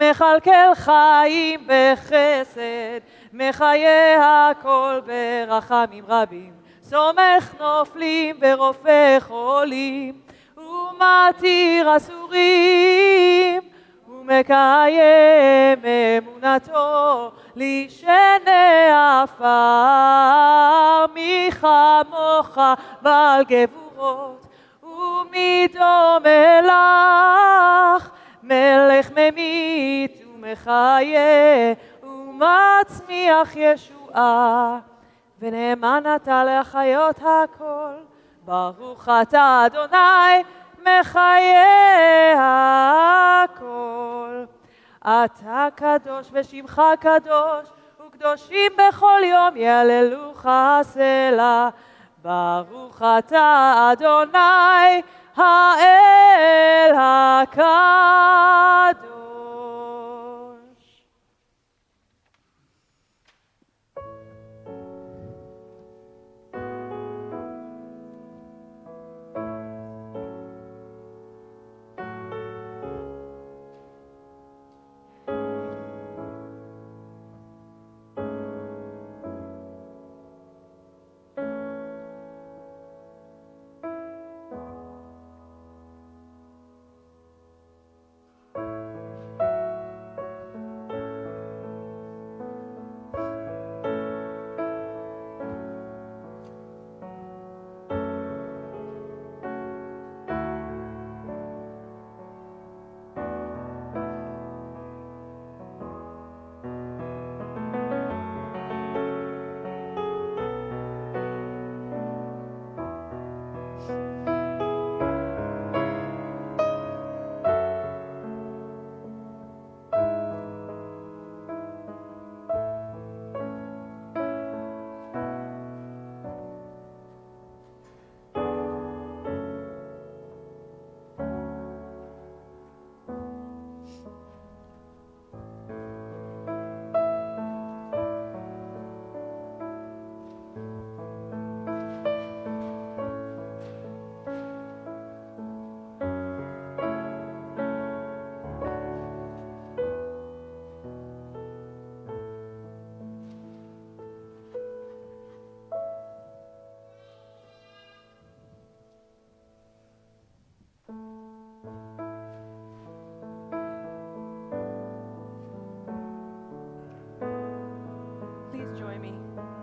מכלכל חיים בחסד, מחיי הכל ברחמים רבים, סומך נופלים ורופא חולים, ומתיר אסורים, ומקיים אמונתו לשני עפר. מי כמוך בעל גבורות, ומי דומה לך, מלך ממית ומחיה ומצמיח ישועה, ונאמן אתה להחיות הכל. ברוך אתה אדוני מחיה הכל. אתה קדוש ושמך קדוש, וקדושים בכל יום יהללוך סלה. ברוך אתה אדוני האל הקדוש.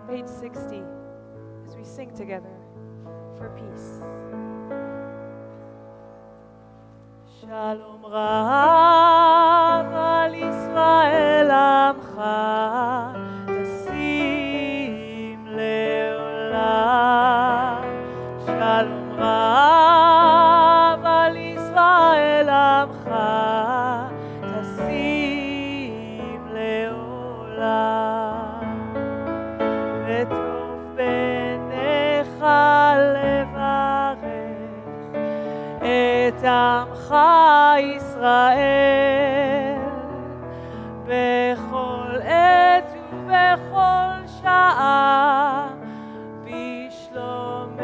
Page 60, as we sing together for peace. Shalom Rav al Yisrael Amcha, tasim leolam. Shalom Rav al Yisrael Amcha, tasim leolam. וטוב בעיניך לבד. בכל עת ובכל שעה בשלומך.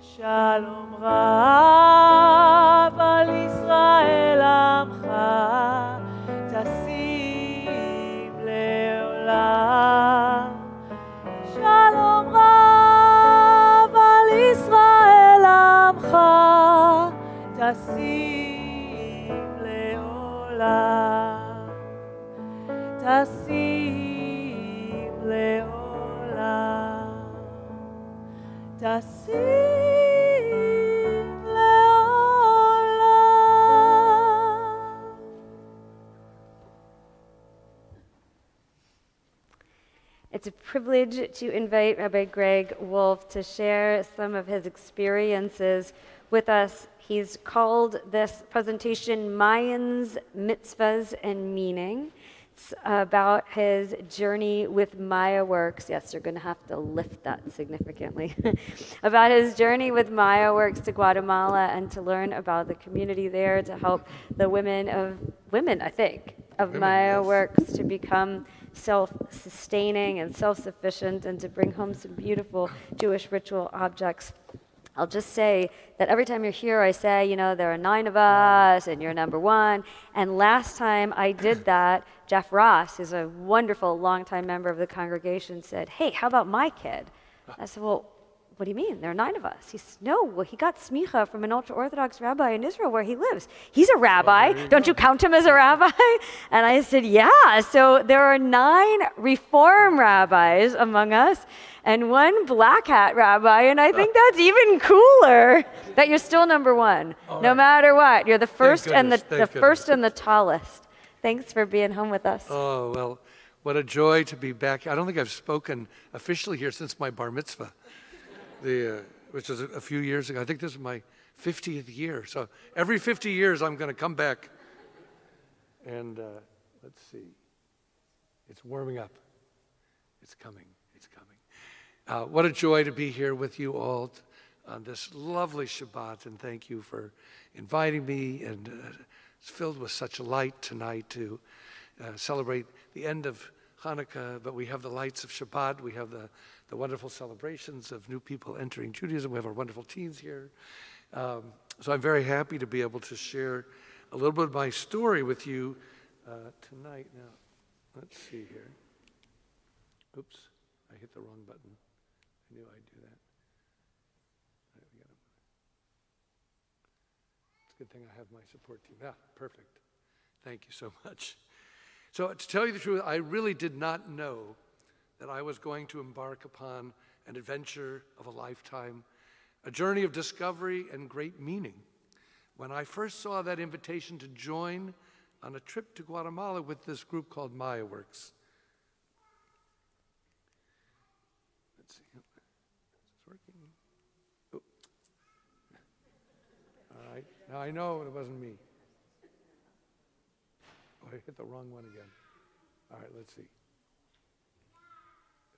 שלום רב על ישראל עמך, תשים לעולם. שלום רב על ישראל עמך, תשים לעולם. תשים לעולם. תשים It's a privilege to invite Rabbi Greg Wolf to share some of his experiences with us. He's called this presentation Mayans, Mitzvahs, and Meaning. It's about his journey with Maya Works. Yes, you're going to have to lift that significantly. About his journey with Maya Works to Guatemala and to learn about the community there, to help the women, I think, of Maya Works to become self-sustaining and self-sufficient and to bring home some beautiful Jewish ritual objects. I'll just say that every time you're here, I say, you know, there are 9 of us and you're number 1. And last time I did that, Jeff Ross, who's a wonderful longtime member of the congregation, said, hey, how about my kid? I said, well, what do you mean? There are 9 of us. He said, no, well, he got smicha from an ultra-Orthodox rabbi in Israel where he lives. He's a rabbi. Don't you count him as a rabbi? And I said, yeah. So there are 9 Reform rabbis among us and 1 black hat rabbi. And I think that's even cooler that you're still number 1, no matter what. You're the first and the first and the tallest. Thanks for being home with us. Oh, well, what a joy to be back. I don't think I've spoken officially here since my bar mitzvah. Which was a few years ago. I think this is my 50th year. So every 50 years, I'm going to come back. And let's see. It's warming up. It's coming. It's coming. What a joy to be here with you all on this lovely Shabbat. And thank you for inviting me. And it's filled with such light tonight to celebrate the end of Hanukkah. But we have the lights of Shabbat. We have the wonderful celebrations of new people entering Judaism. We have our wonderful teens here. So I'm very happy to be able to share a little bit of my story with you tonight. Now, let's see here. Oops, I hit the wrong button. I knew I'd do that. It's a good thing I have my support team. Perfect. Thank you so much. So to tell you the truth, I really did not know that I was going to embark upon an adventure of a lifetime, a journey of discovery and great meaning. When I first saw that invitation to join on a trip to Guatemala with this group called Maya Works. Let's see, is this working? Oh. All right, now I know it wasn't me. Oh, I hit the wrong one again. All right, let's see.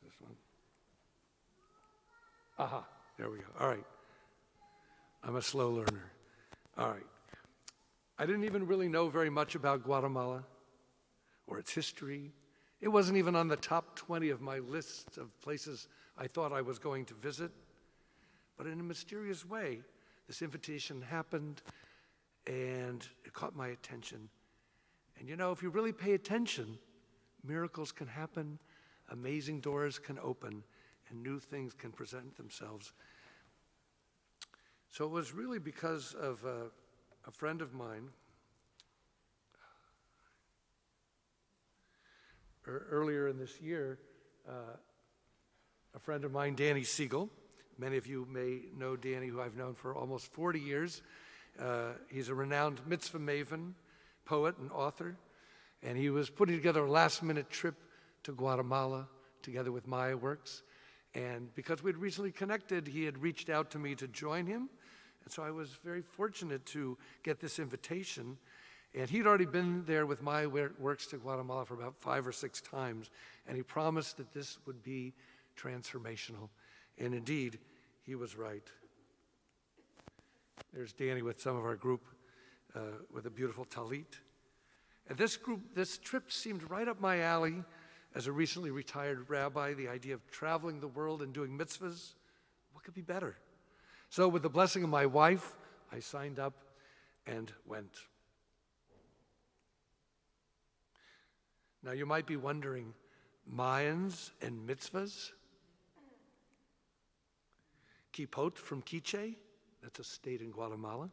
This one. Aha, there we go. All right. I'm a slow learner. All right. I didn't even really know very much about Guatemala or its history. It wasn't even on the top 20 of my list of places I thought I was going to visit. But in a mysterious way, this invitation happened and it caught my attention. And you know, if you really pay attention, miracles can happen. Amazing doors can open and new things can present themselves. So it was really because of a friend of mine. Earlier in this year, a friend of mine, Danny Siegel. Many of you may know Danny, who I've known for almost 40 years. He's a renowned mitzvah maven, poet and author. And he was putting together a last-minute trip to Guatemala together with Maya Works. And because we'd recently connected, he had reached out to me to join him. And so I was very fortunate to get this invitation. And he'd already been there with Maya Works to Guatemala for about 5 or 6 times. And he promised that this would be transformational. And indeed, he was right. There's Danny with some of our group with a beautiful talit. And this trip seemed right up my alley as a recently retired rabbi, the idea of traveling the world and doing mitzvahs. What could be better? So with the blessing of my wife, I signed up and went. Now you might be wondering, Mayans and mitzvahs? Kippot from Quiche, that's a state in Guatemala.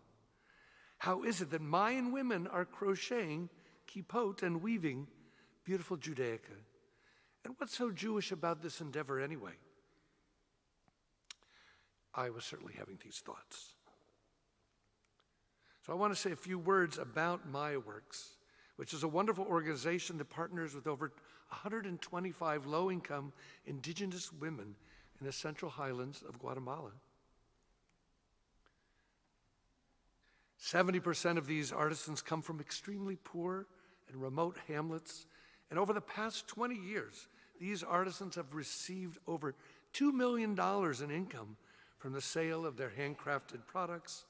How is it that Mayan women are crocheting kippot and weaving beautiful Judaica? And what's so Jewish about this endeavor anyway? I was certainly having these thoughts. So I want to say a few words about Maya Works, which is a wonderful organization that partners with over 125 low-income indigenous women in the Central Highlands of Guatemala. 70% of these artisans come from extremely poor and remote hamlets, and over the past 20 years, these artisans have received over $2 million in income from the sale of their handcrafted products,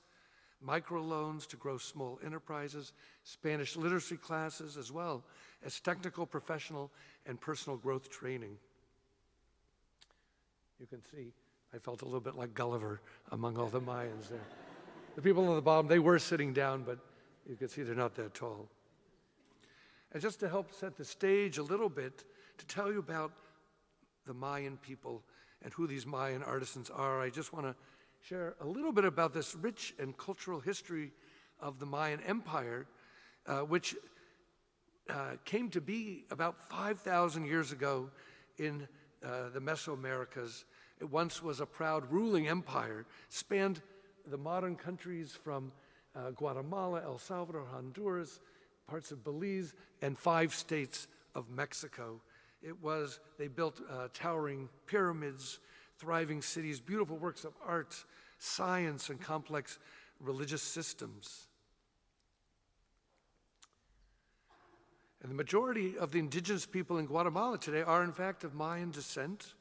microloans to grow small enterprises, Spanish literacy classes, as well as technical, professional, and personal growth training. You can see I felt a little bit like Gulliver among all the Mayans there. The people on the bottom, they were sitting down, but you can see they're not that tall. And just to help set the stage a little bit, to tell you about the Mayan people and who these Mayan artisans are, I just want to share a little bit about this rich and cultural history of the Mayan Empire, which came to be about 5,000 years ago in the Mesoamericas. It once was a proud ruling empire, spanned the modern countries from Guatemala, El Salvador, Honduras, parts of Belize, and 5 states of Mexico. They built towering pyramids, thriving cities, beautiful works of art, science, and complex religious systems. And the majority of the indigenous people in Guatemala today are, in fact, of Mayan descent.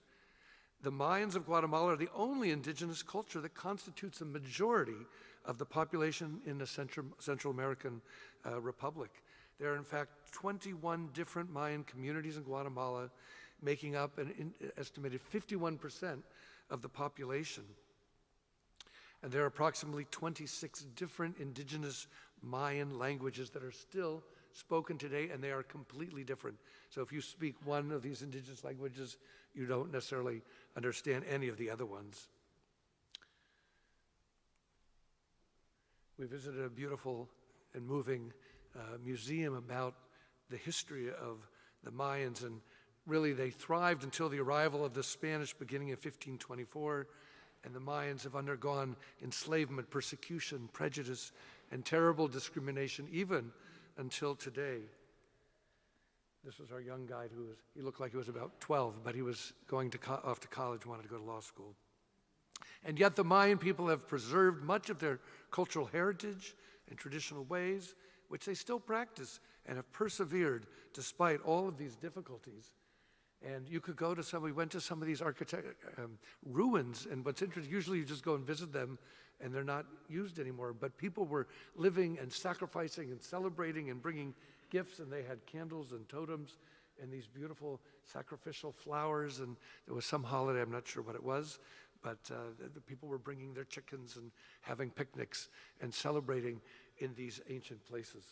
The Mayans of Guatemala are the only indigenous culture that constitutes a majority of the population in the Central American Republic. There are, in fact, 21 different Mayan communities in Guatemala, making up an estimated 51% of the population. And there are approximately 26 different indigenous Mayan languages that are still spoken today, and they are completely different. So if you speak one of these indigenous languages, you don't necessarily understand any of the other ones. We visited a beautiful and moving museum about the history of the Mayans, and really they thrived until the arrival of the Spanish beginning in 1524, and the Mayans have undergone enslavement, persecution, prejudice, and terrible discrimination even until today. This was our young guide he looked like he was about 12, but he was going off to college, wanted to go to law school. And yet the Mayan people have preserved much of their cultural heritage and traditional ways, which they still practice and have persevered despite all of these difficulties. And you could we went to some of these ruins, and what's interesting, usually you just go and visit them and they're not used anymore, but people were living and sacrificing and celebrating and bringing gifts, and they had candles and totems and these beautiful sacrificial flowers, and there was some holiday, I'm not sure what it was, but the people were bringing their chickens and having picnics and celebrating in these ancient places.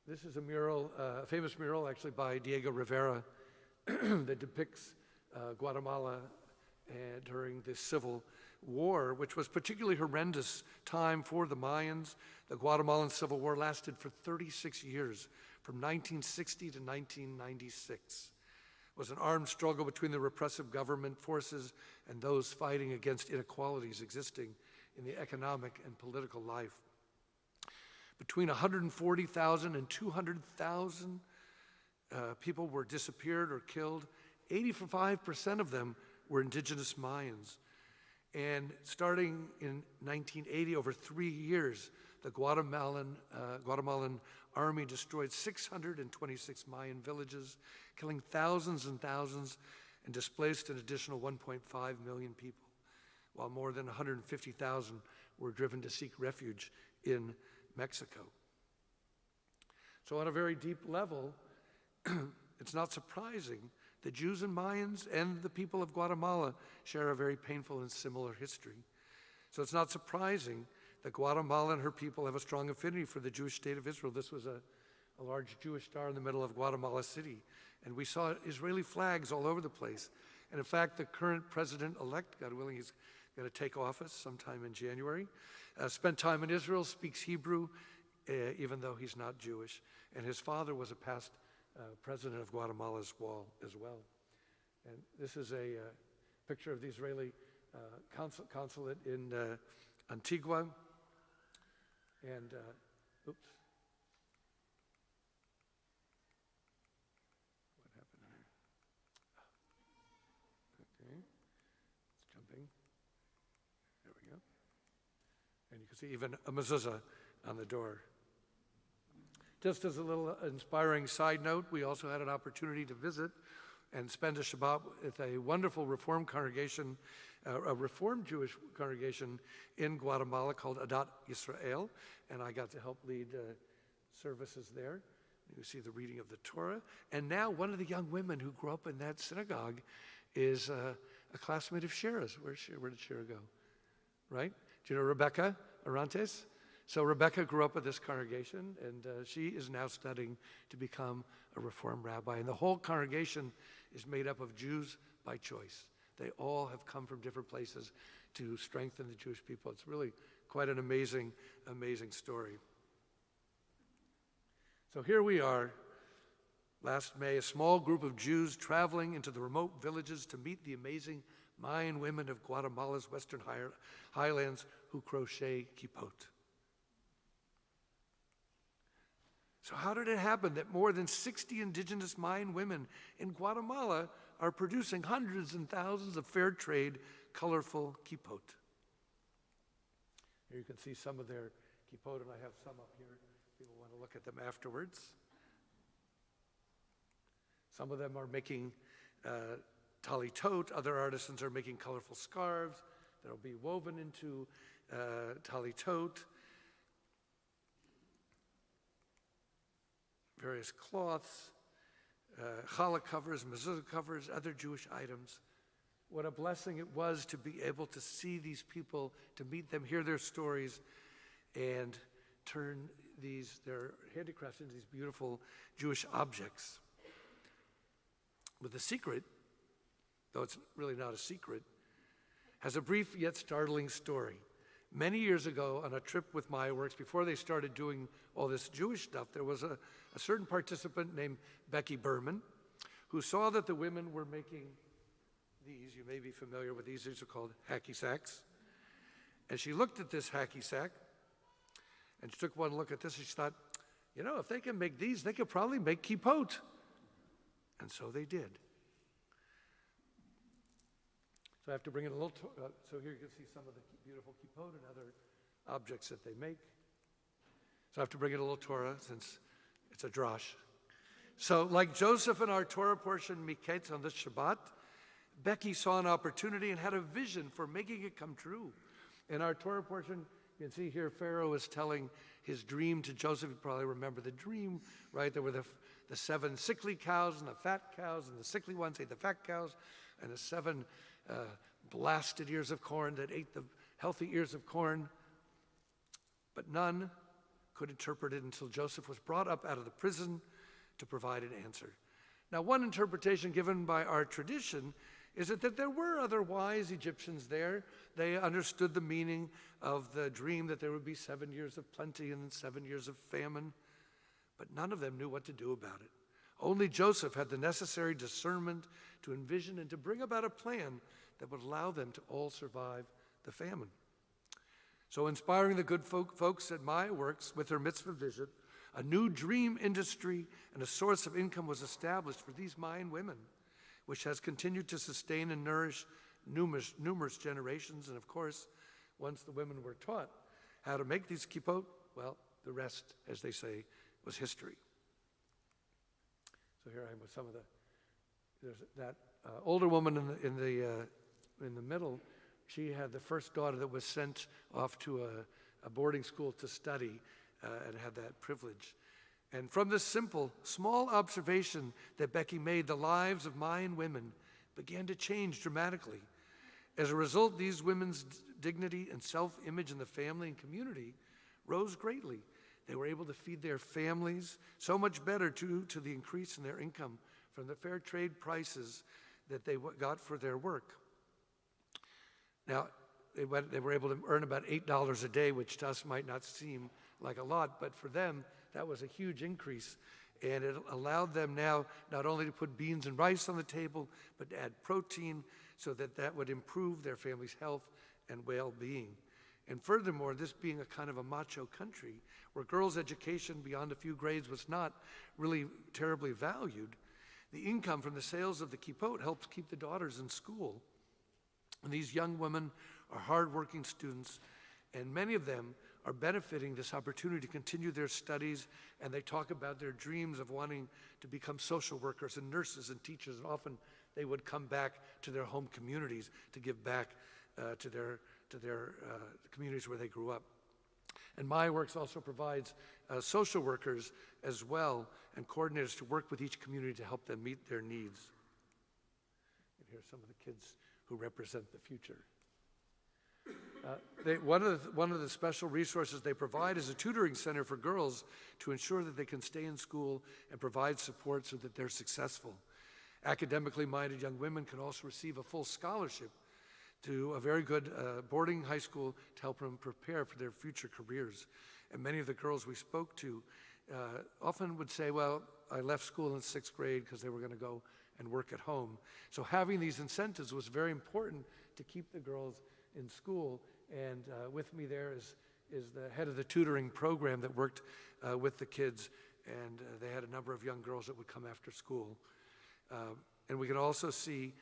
This is a mural, a famous mural actually by Diego Rivera that depicts Guatemala during the Civil War, which was particularly horrendous time for the Mayans. The Guatemalan Civil War lasted for 36 years, from 1960 to 1996. It was an armed struggle between the repressive government forces and those fighting against inequalities existing in the economic and political life. Between 140,000 and 200,000 people were disappeared or killed. 85% of them were indigenous Mayans. And starting in 1980, over 3 years, the Guatemalan army destroyed 626 Mayan villages, killing thousands and thousands, and displaced an additional 1.5 million people. while more than 150,000 were driven to seek refuge in Mexico. So on a very deep level, it's not surprising that Jews and Mayans and the people of Guatemala share a very painful and similar history. So it's not surprising that Guatemala and her people have a strong affinity for the Jewish state of Israel. This was a large Jewish star in the middle of Guatemala City, and we saw Israeli flags all over the place. And in fact, the current president-elect, God willing, he's going to take office sometime in January, spent time in Israel, speaks Hebrew, even though he's not Jewish. And his father was a past president of Guatemala as well. And this is a picture of the Israeli consulate in Antigua. And, oops. What happened here? Okay, it's jumping. There we go. And you can see even a mezuzah on the door. Just as a little inspiring side note, we also had an opportunity to visit and spend a Shabbat with a wonderful Reformed congregation, a Reformed Jewish congregation in Guatemala called Adat Yisrael, and I got to help lead services there. You see the reading of the Torah. And now one of the young women who grew up in that synagogue is a classmate of Shira's. Where did Shira go? Right? Do you know Rebecca Arantes? So Rebecca grew up at this congregation, and she is now studying to become a Reformed rabbi. And the whole congregation is made up of Jews by choice. They all have come from different places to strengthen the Jewish people. It's really quite an amazing, amazing story. So here we are, last May, a small group of Jews traveling into the remote villages to meet the amazing Mayan women of Guatemala's western highlands who crochet kippot. So how did it happen that more than 60 indigenous Mayan women in Guatemala are producing hundreds and thousands of fair trade, colorful kippot? Here you can see some of their kippot, and I have some up here. People want to look at them afterwards. Some of them are making talitot. Other artisans are making colorful scarves that will be woven into talitot. Various cloths, challah covers, mezuzah covers, other Jewish items. What a blessing it was to be able to see these people, to meet them, hear their stories, and turn their handicrafts into these beautiful Jewish objects. But the secret, though it's really not a secret, has a brief yet startling story. Many years ago, on a trip with Maya Works, before they started doing all this Jewish stuff, there was a certain participant named Becky Berman who saw that the women were making these. You may be familiar with these. These are called hacky sacks. And she looked at this hacky sack, and she took one look at this, and she thought, you know, if they can make these, they could probably make kippot. And so they did. So I have to bring in a little, so here you can see some of the beautiful kippot and other objects that they make. So I have to bring in a little Torah since it's a drash. So like Joseph in our Torah portion, Miketz, on this Shabbat, Becky saw an opportunity and had a vision for making it come true. In our Torah portion, you can see here Pharaoh is telling his dream to Joseph. You probably remember the dream, right? There were the 7 sickly cows and the fat cows, and the sickly ones ate the fat cows, and the 7 blasted ears of corn that ate the healthy ears of corn. But none could interpret it until Joseph was brought up out of the prison to provide an answer. Now, one interpretation given by our tradition is that there were other wise Egyptians there. They understood the meaning of the dream that there would be 7 years of plenty and then 7 years of famine, but none of them knew what to do about it. Only Joseph had the necessary discernment to envision and to bring about a plan that would allow them to all survive the famine. So inspiring the good folks at Maya Works with her mitzvah vision, a new dream industry and a source of income was established for these Mayan women, which has continued to sustain and nourish numerous generations. And of course, once the women were taught how to make these kippot, well, the rest, as they say, was history. So here I am with some of there's that older woman in the middle She had the first daughter that was sent off to a boarding school to study and had that privilege. And from this simple, small observation that Becky made, the lives of Mayan women began to change dramatically. As a result, these women's dignity and self-image in the family and community rose greatly. They were able to feed their families so much better due to the increase in their income from the fair trade prices that they got for their work. Now, they were able to earn about $8 a day, which to us might not seem like a lot, but for them, that was a huge increase. And it allowed them now not only to put beans and rice on the table, but to add protein so that that would improve their family's health and well-being. And furthermore, this being a kind of a macho country, where girls' education beyond a few grades was not really terribly valued, the income from the sales of the kippot helps keep the daughters in school. And these young women are hardworking students, and many of them are benefiting this opportunity to continue their studies, and they talk about their dreams of wanting to become social workers and nurses and teachers, and often they would come back to their home communities to give back to their communities where they grew up. And My Works also provides social workers as well and coordinators to work with each community to help them meet their needs. And here's some of the kids who represent the future. One of the special resources they provide is a tutoring center for girls to ensure that they can stay in school and provide support so that they're successful. Academically minded young women can also receive a full scholarship to a very good boarding high school to help them prepare for their future careers. And many of the girls we spoke to often would say, well, I left school in 6th grade because they were going to go and work at home. So having these incentives was very important to keep the girls in school. And with me there is the head of the tutoring program that worked with the kids, and they had a number of young girls that would come after school. And we can also see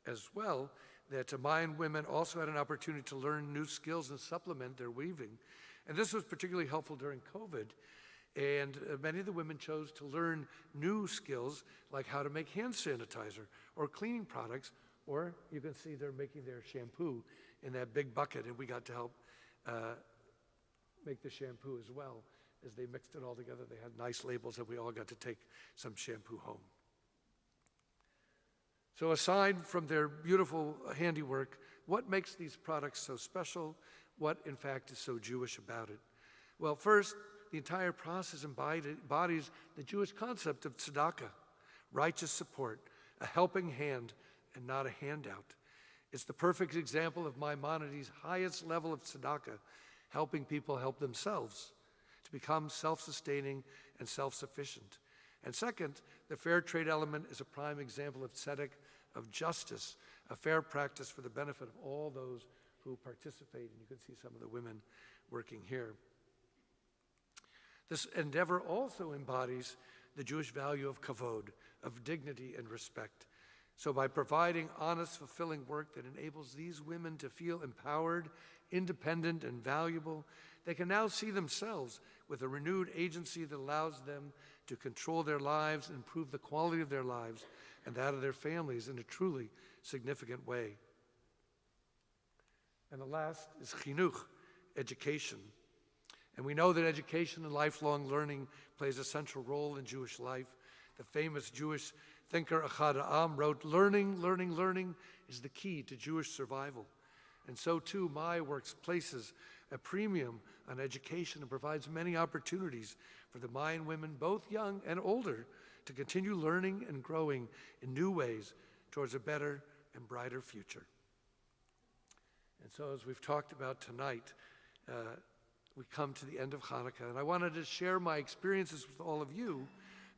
as well that Mayan women also had an opportunity to learn new skills and supplement their weaving. And this was particularly helpful during COVID. And many of the women chose to learn new skills like how to make hand sanitizer or cleaning products, or you can see they're making their shampoo in that big bucket, and we got to help make the shampoo as well. As they mixed it all together, they had nice labels and we all got to take some shampoo home. So aside from their beautiful handiwork, what makes these products so special? What, in fact, is so Jewish about it? Well, first, the entire process embodies the Jewish concept of tzedakah, righteous support, a helping hand and not a handout. It's the perfect example of Maimonides' highest level of tzedakah, helping people help themselves to become self-sustaining and self-sufficient. And second, the fair trade element is a prime example of tzedek, of justice, a fair practice for the benefit of all those who participate. And you can see some of the women working here. This endeavor also embodies the Jewish value of kavod, of dignity and respect. So by providing honest, fulfilling work that enables these women to feel empowered, independent, and valuable, they can now see themselves with a renewed agency that allows them to control their lives, improve the quality of their lives, and that of their families in a truly significant way. And the last is chinuch, education. And we know that education and lifelong learning plays a central role in Jewish life. The famous Jewish thinker Achad Ha'am wrote, learning, learning, learning is the key to Jewish survival. And so too, My Works places a premium on education and provides many opportunities for the Mayan women, both young and older, to continue learning and growing in new ways towards a better and brighter future. And so as we've talked about tonight, we come to the end of Hanukkah, and I wanted to share my experiences with all of you,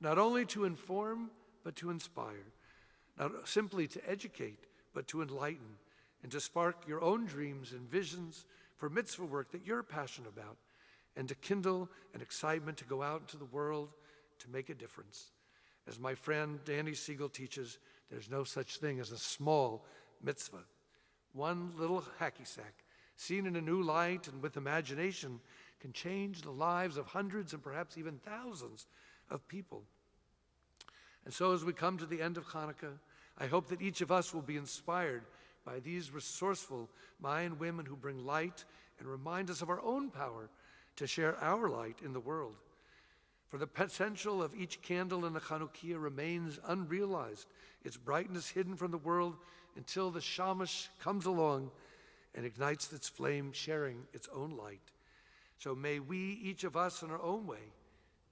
not only to inform, but to inspire, not simply to educate, but to enlighten, and to spark your own dreams and visions for mitzvah work that you're passionate about, and to kindle an excitement to go out into the world to make a difference. As my friend Danny Siegel teaches, there's no such thing as a small mitzvah. One little hacky sack, seen in a new light and with imagination, can change the lives of hundreds and perhaps even thousands of people. And so as we come to the end of Hanukkah, I hope that each of us will be inspired by these resourceful Mayan women who bring light and remind us of our own power to share our light in the world. For the potential of each candle in the Chanukiah remains unrealized, its brightness hidden from the world until the Shamash comes along and ignites its flame, sharing its own light. So may we, each of us in our own way,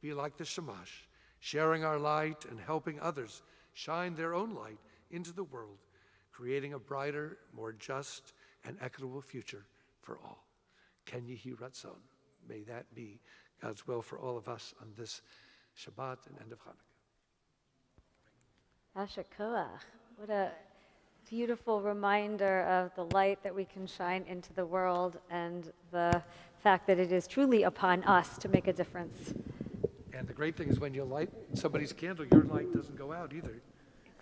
be like the Shamash, sharing our light and helping others shine their own light into the world, creating a brighter, more just, and equitable future for all. Ken Yehi Ratzon. May that be God's will for all of us on this Shabbat and end of Hanukkah. Asher Koach. What a beautiful reminder of the light that we can shine into the world and the fact that it is truly upon us to make a difference. And the great thing is when you light somebody's candle, your light doesn't go out either.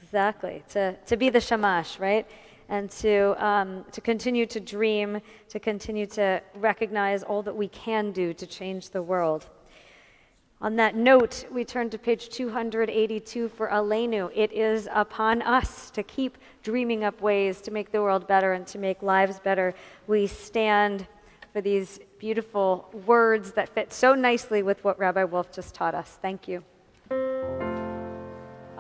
Exactly. To be the shamash, right? And to continue to dream, to continue to recognize all that we can do to change the world. On that note, we turn to page 282 for Aleinu. It is upon us to keep dreaming up ways to make the world better and to make lives better. We stand for these beautiful words that fit so nicely with what Rabbi Wolf just taught us. Thank you.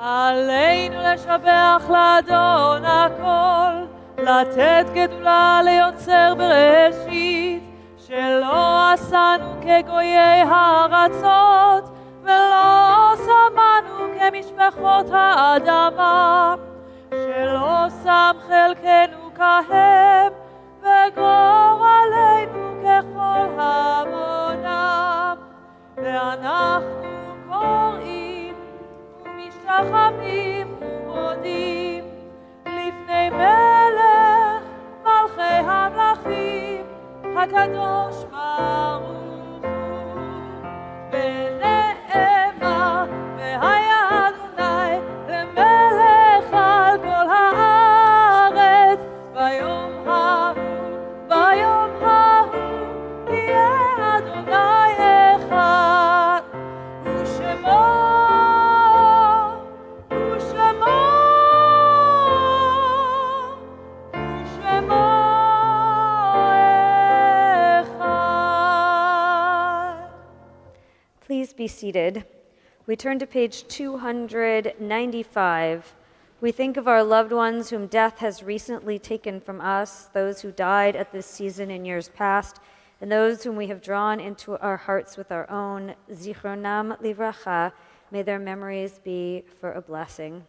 עלינו לשבח לאדון הכל, לתת גדולה ליוצר בראשית, שלא עשנו כגויי הארצות, ולא שמנו כמשפחות האדמה, שלא שם חלקנו כהם, וגורלנו ככל המונם, ואנחנו קוראים משתחווים ומודים לפני מלך מלכי המלכים הקדוש ברוך הוא ונאמר והיה אדוני למלך על כל הארץ ביום ההוא יהיה אדוני אחד ושמו Please be seated. We turn to page 295. We think of our loved ones whom death has recently taken from us, those who died at this season in years past, and those whom we have drawn into our hearts with our own. Zichronam livracha, may their memories be for a blessing.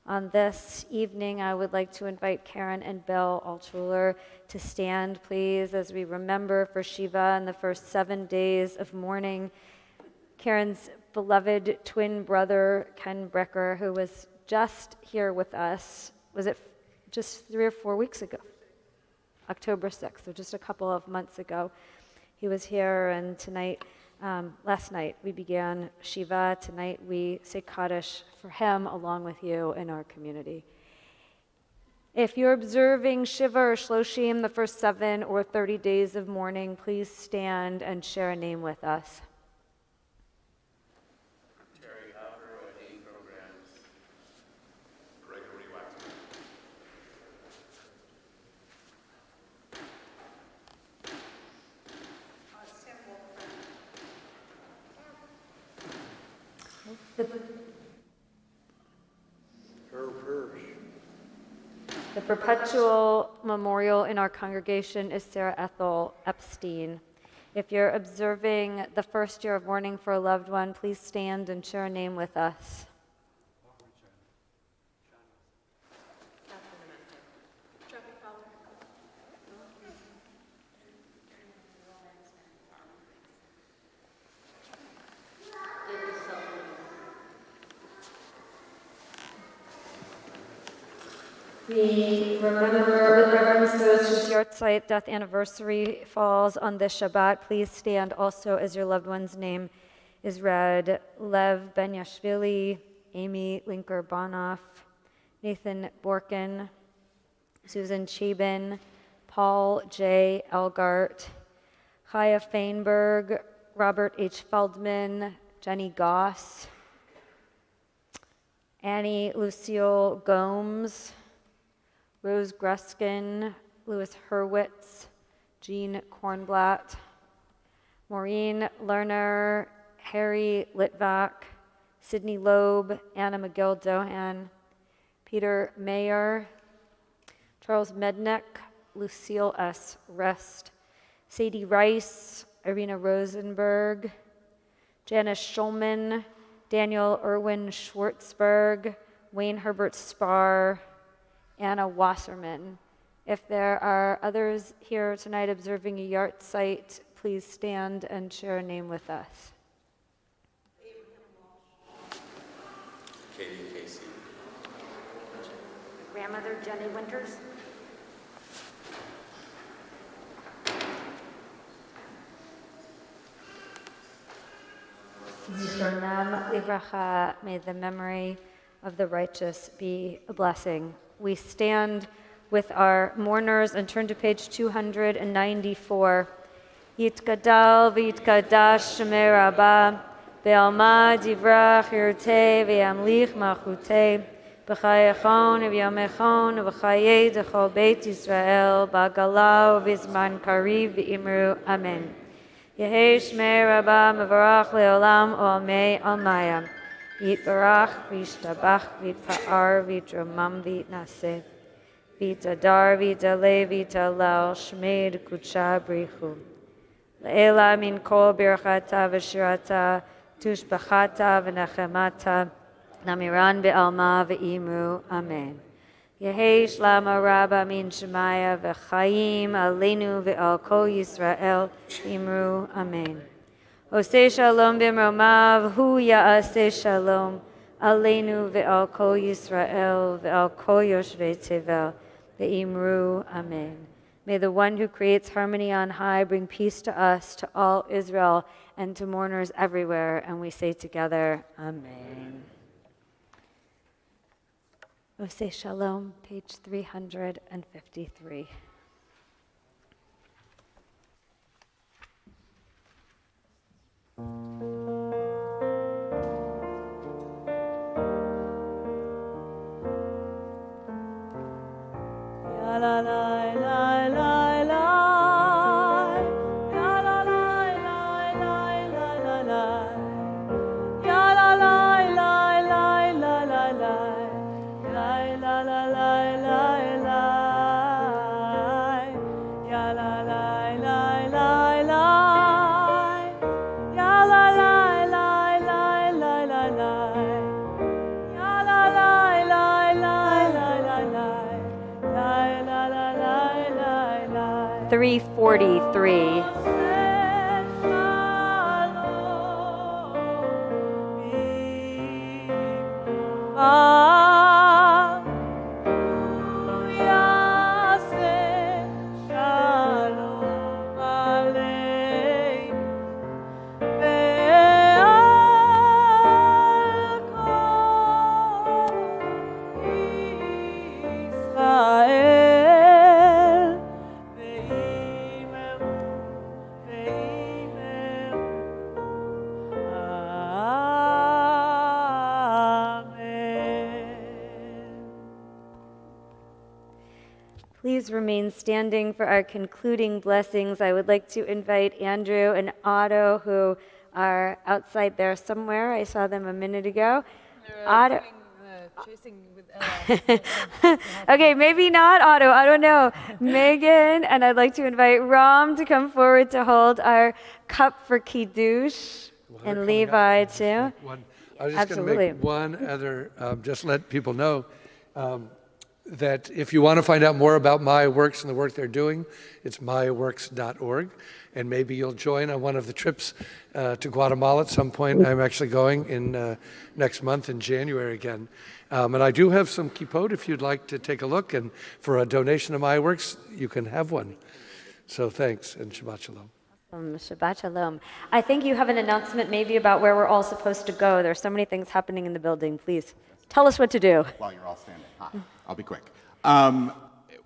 On this evening, I would like to invite Karen and Bill Altshuler to stand, please, as we remember for Shiva in the first 7 days of mourning. Karen's beloved twin brother, Ken Brecker, who was just here with us, was it just 3 or 4 weeks ago? October 6th, so just a couple of months ago. He was here, and tonight, last night, we began Shiva. Tonight, we say Kaddish for him along with you in our community. If you're observing Shiva or Shloshim, the first 7 or 30 days of mourning, please stand and share a name with us. The perpetual memorial in our congregation is Sarah Ethel Epstein. If you're observing the first year of mourning for a loved one, please stand and share a name with us. We remember with reverence those whose Yortzeit death anniversary falls on this Shabbat. Please stand also as your loved one's name is read. Lev Ben-Yashvili, Amy Linker-Bonoff, Nathan Borkin, Susan Chabin, Paul J. Elgart, Chaya Feinberg, Robert H. Feldman, Jenny Goss, Annie Lucille Gomes, Rose Gruskin, Louis Hurwitz, Jean Kornblatt, Maureen Lerner, Harry Litvak, Sydney Loeb, Anna McGill-Dohan, Peter Mayer, Charles Mednick, Lucille S. Rest, Sadie Rice, Irina Rosenberg, Janice Schulman, Daniel Irwin Schwartzberg, Wayne Herbert Spar, Anna Wasserman. If there are others here tonight observing a yard site, please stand and share a name with us. Katie Casey. Grandmother Jenny Winters. Zichronam livracha, may the memory of the righteous be a blessing. We stand with our mourners and turn to page 294. Yitgadal v'yitkadash shemei Rabbah, be'alma divrach yirteh ve'yamlich malchuteh, b'chayechon v'yomechon v'chayei d'chol beit Yisrael, b'agala v'zman kariv v'imru, amen. Yehei shmei Rabbah mevarach le'olam olamei almaya. Yitbarach v'yishtabach v'yitpa'ar v'yitromam v'yitnaseh. V'yitadar v'yitaleh v'yitalel shmei d'kudsha brichu. Le'ela min kol birchata v'shirata tushbachata v'nechemata namiran be'alma v'imru, amen. Yehei shlama rabba min shemaya v'chaim aleinu ve'al kol Yisrael imru, amen. Oseh shalom b'mromav hu ya'aseh shalom aleinu ve'al kol Yisrael ve'al kol yoshvei tevel ve'imru, amen. May the one who creates harmony on high bring peace to us, to all Israel, and to mourners everywhere. And we say together, amen. Oseh Shalom, page 353. La la la la la la. La la la la la la la. La la la la la la la la. La la la la la la. Ya la la la la la. Ya la la la la la la la. Ya la la la la la la. 343. Please remain standing for our concluding blessings. I would like to invite Andrew and Otto, who are outside there somewhere. I saw them a minute ago. Otto. Chasing with Ella. Okay, maybe not Otto. I don't know. Megan, and I'd like to invite Ram to come forward to hold our cup for Kiddush, and Levi too. I was just going to make one other, just let people know that if you want to find out more about My Works and the work they're doing, it's myworks.org. And maybe you'll join on one of the trips to Guatemala at some point. I'm actually going in next month in January again. And I do have some kippot if you'd like to take a look. And for a donation to My Works, you can have one. So thanks, and Shabbat Shalom. Shabbat Shalom. I think you have an announcement maybe about where we're all supposed to go. There's so many things happening in the building. Please tell us what to do. While you're all standing. Hi, I'll be quick.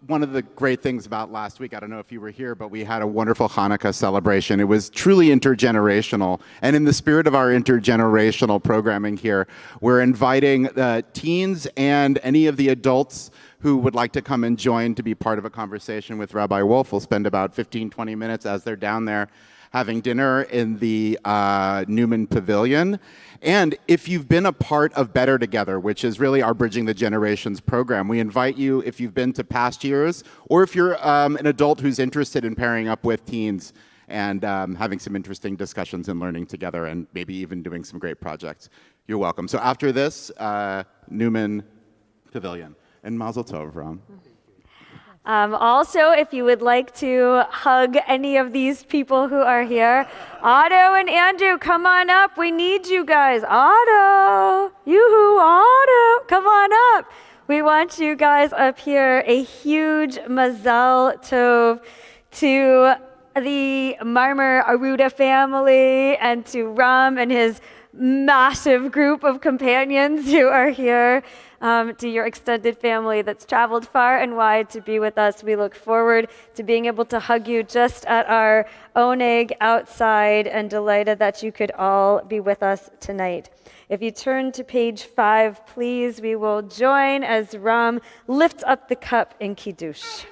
one of the great things about last week, I don't know if you were here, but we had a wonderful Hanukkah celebration. It was truly intergenerational. And in the spirit of our intergenerational programming here, we're inviting teens and any of the adults who would like to come and join to be part of a conversation with Rabbi Wolf. We'll spend about 15, 20 minutes as they're down there having dinner in the Newman Pavilion. And if you've been a part of Better Together, which is really our Bridging the Generations program, we invite you, if you've been to past years, or if you're an adult who's interested in pairing up with teens and having some interesting discussions and learning together and maybe even doing some great projects, you're welcome. So after this, Newman Pavilion. And Mazel Tov, Ram. Also, if you would like to hug any of these people who are here, Otto and Andrew, come on up. We need you guys. Otto, yoo-hoo, Otto, come on up. We want you guys up here. A huge Mazal Tov to the Marmer Aruda family and to Ram and his massive group of companions who are here. To your extended family that's traveled far and wide to be with us. We look forward to being able to hug you just at our Oneg outside and delighted that you could all be with us tonight. If you turn to page 5, please, we will join as Ram lifts up the cup in Kiddush.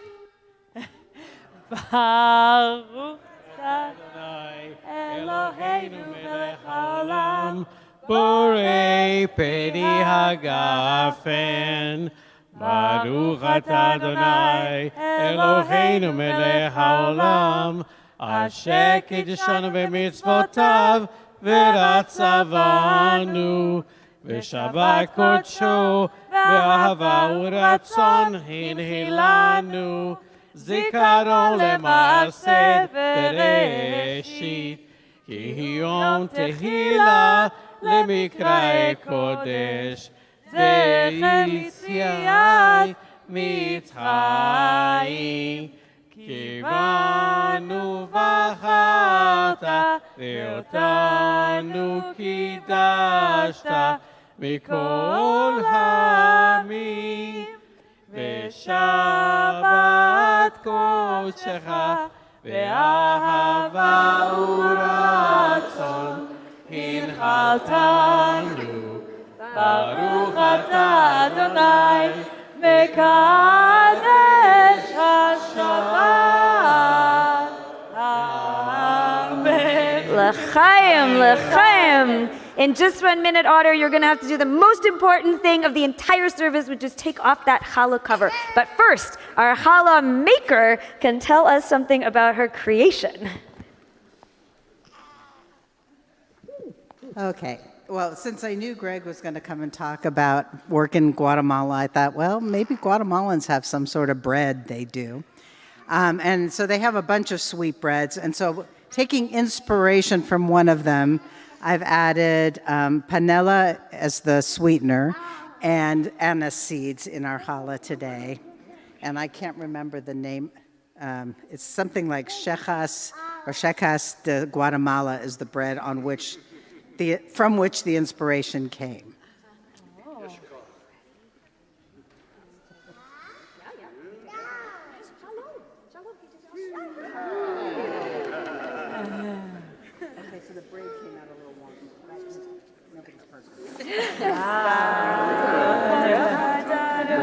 Baruch Adonai Eloheinu melech haolam Borei peri hagafen, Baruch atah Adonai Eloheinu melech haolam, Asher kiddushanu b'mitzvotav v'ratzavanu, v'shabbat kodsho v'ahava u'ratzon hinhilanu, zikaron le'maaseh bereshit, ki yom tehila למקראי קודש, ויציאי מצרים, כי בנו בחרת, ואותנו קידשת, מכל העמים, ושבת קודשך, ואהבה ורצון, הנחלתנו, ברוך אתה אדוני, מקדש השבת. Amen. L'chaim, l'chaim. In just 1 minute, Otter, you're going to have to do the most important thing of the entire service, which is take off that challah cover. But first, our challah maker can tell us something about her creation. Okay. Well, since I knew Greg was going to come and talk about work in Guatemala, I thought, well, maybe Guatemalans have some sort of bread they do. And so they have a bunch of sweetbreads. And so taking inspiration from one of them, I've added panela as the sweetener and anise seeds in our challah today. And I can't remember the name. It's something like Shekas or Shekas de Guatemala is the bread on which from which the inspiration came. Okay, so the braid came out a little wonky. Nobody's perfect.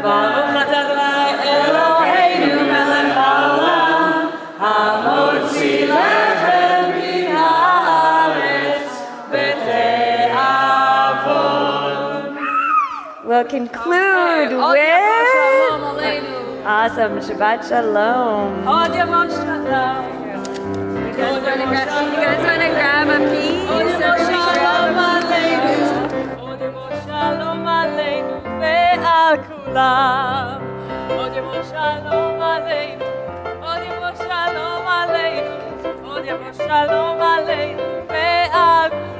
Baruch atah Adonai Eloheinu melech haolam, hamotzi lechem min haaretz v'te'avon. We'll conclude with awesome Shabbat Shalom. Od yavon shalom. You guys want to grab a piece? Od yavon shalom aleinu. Od yavon shalom aleinu ve'al kulam. Od yavon shalom aleinu. Od yavon shalom aleinu. Od yavon shalom aleinu ve'al kulam.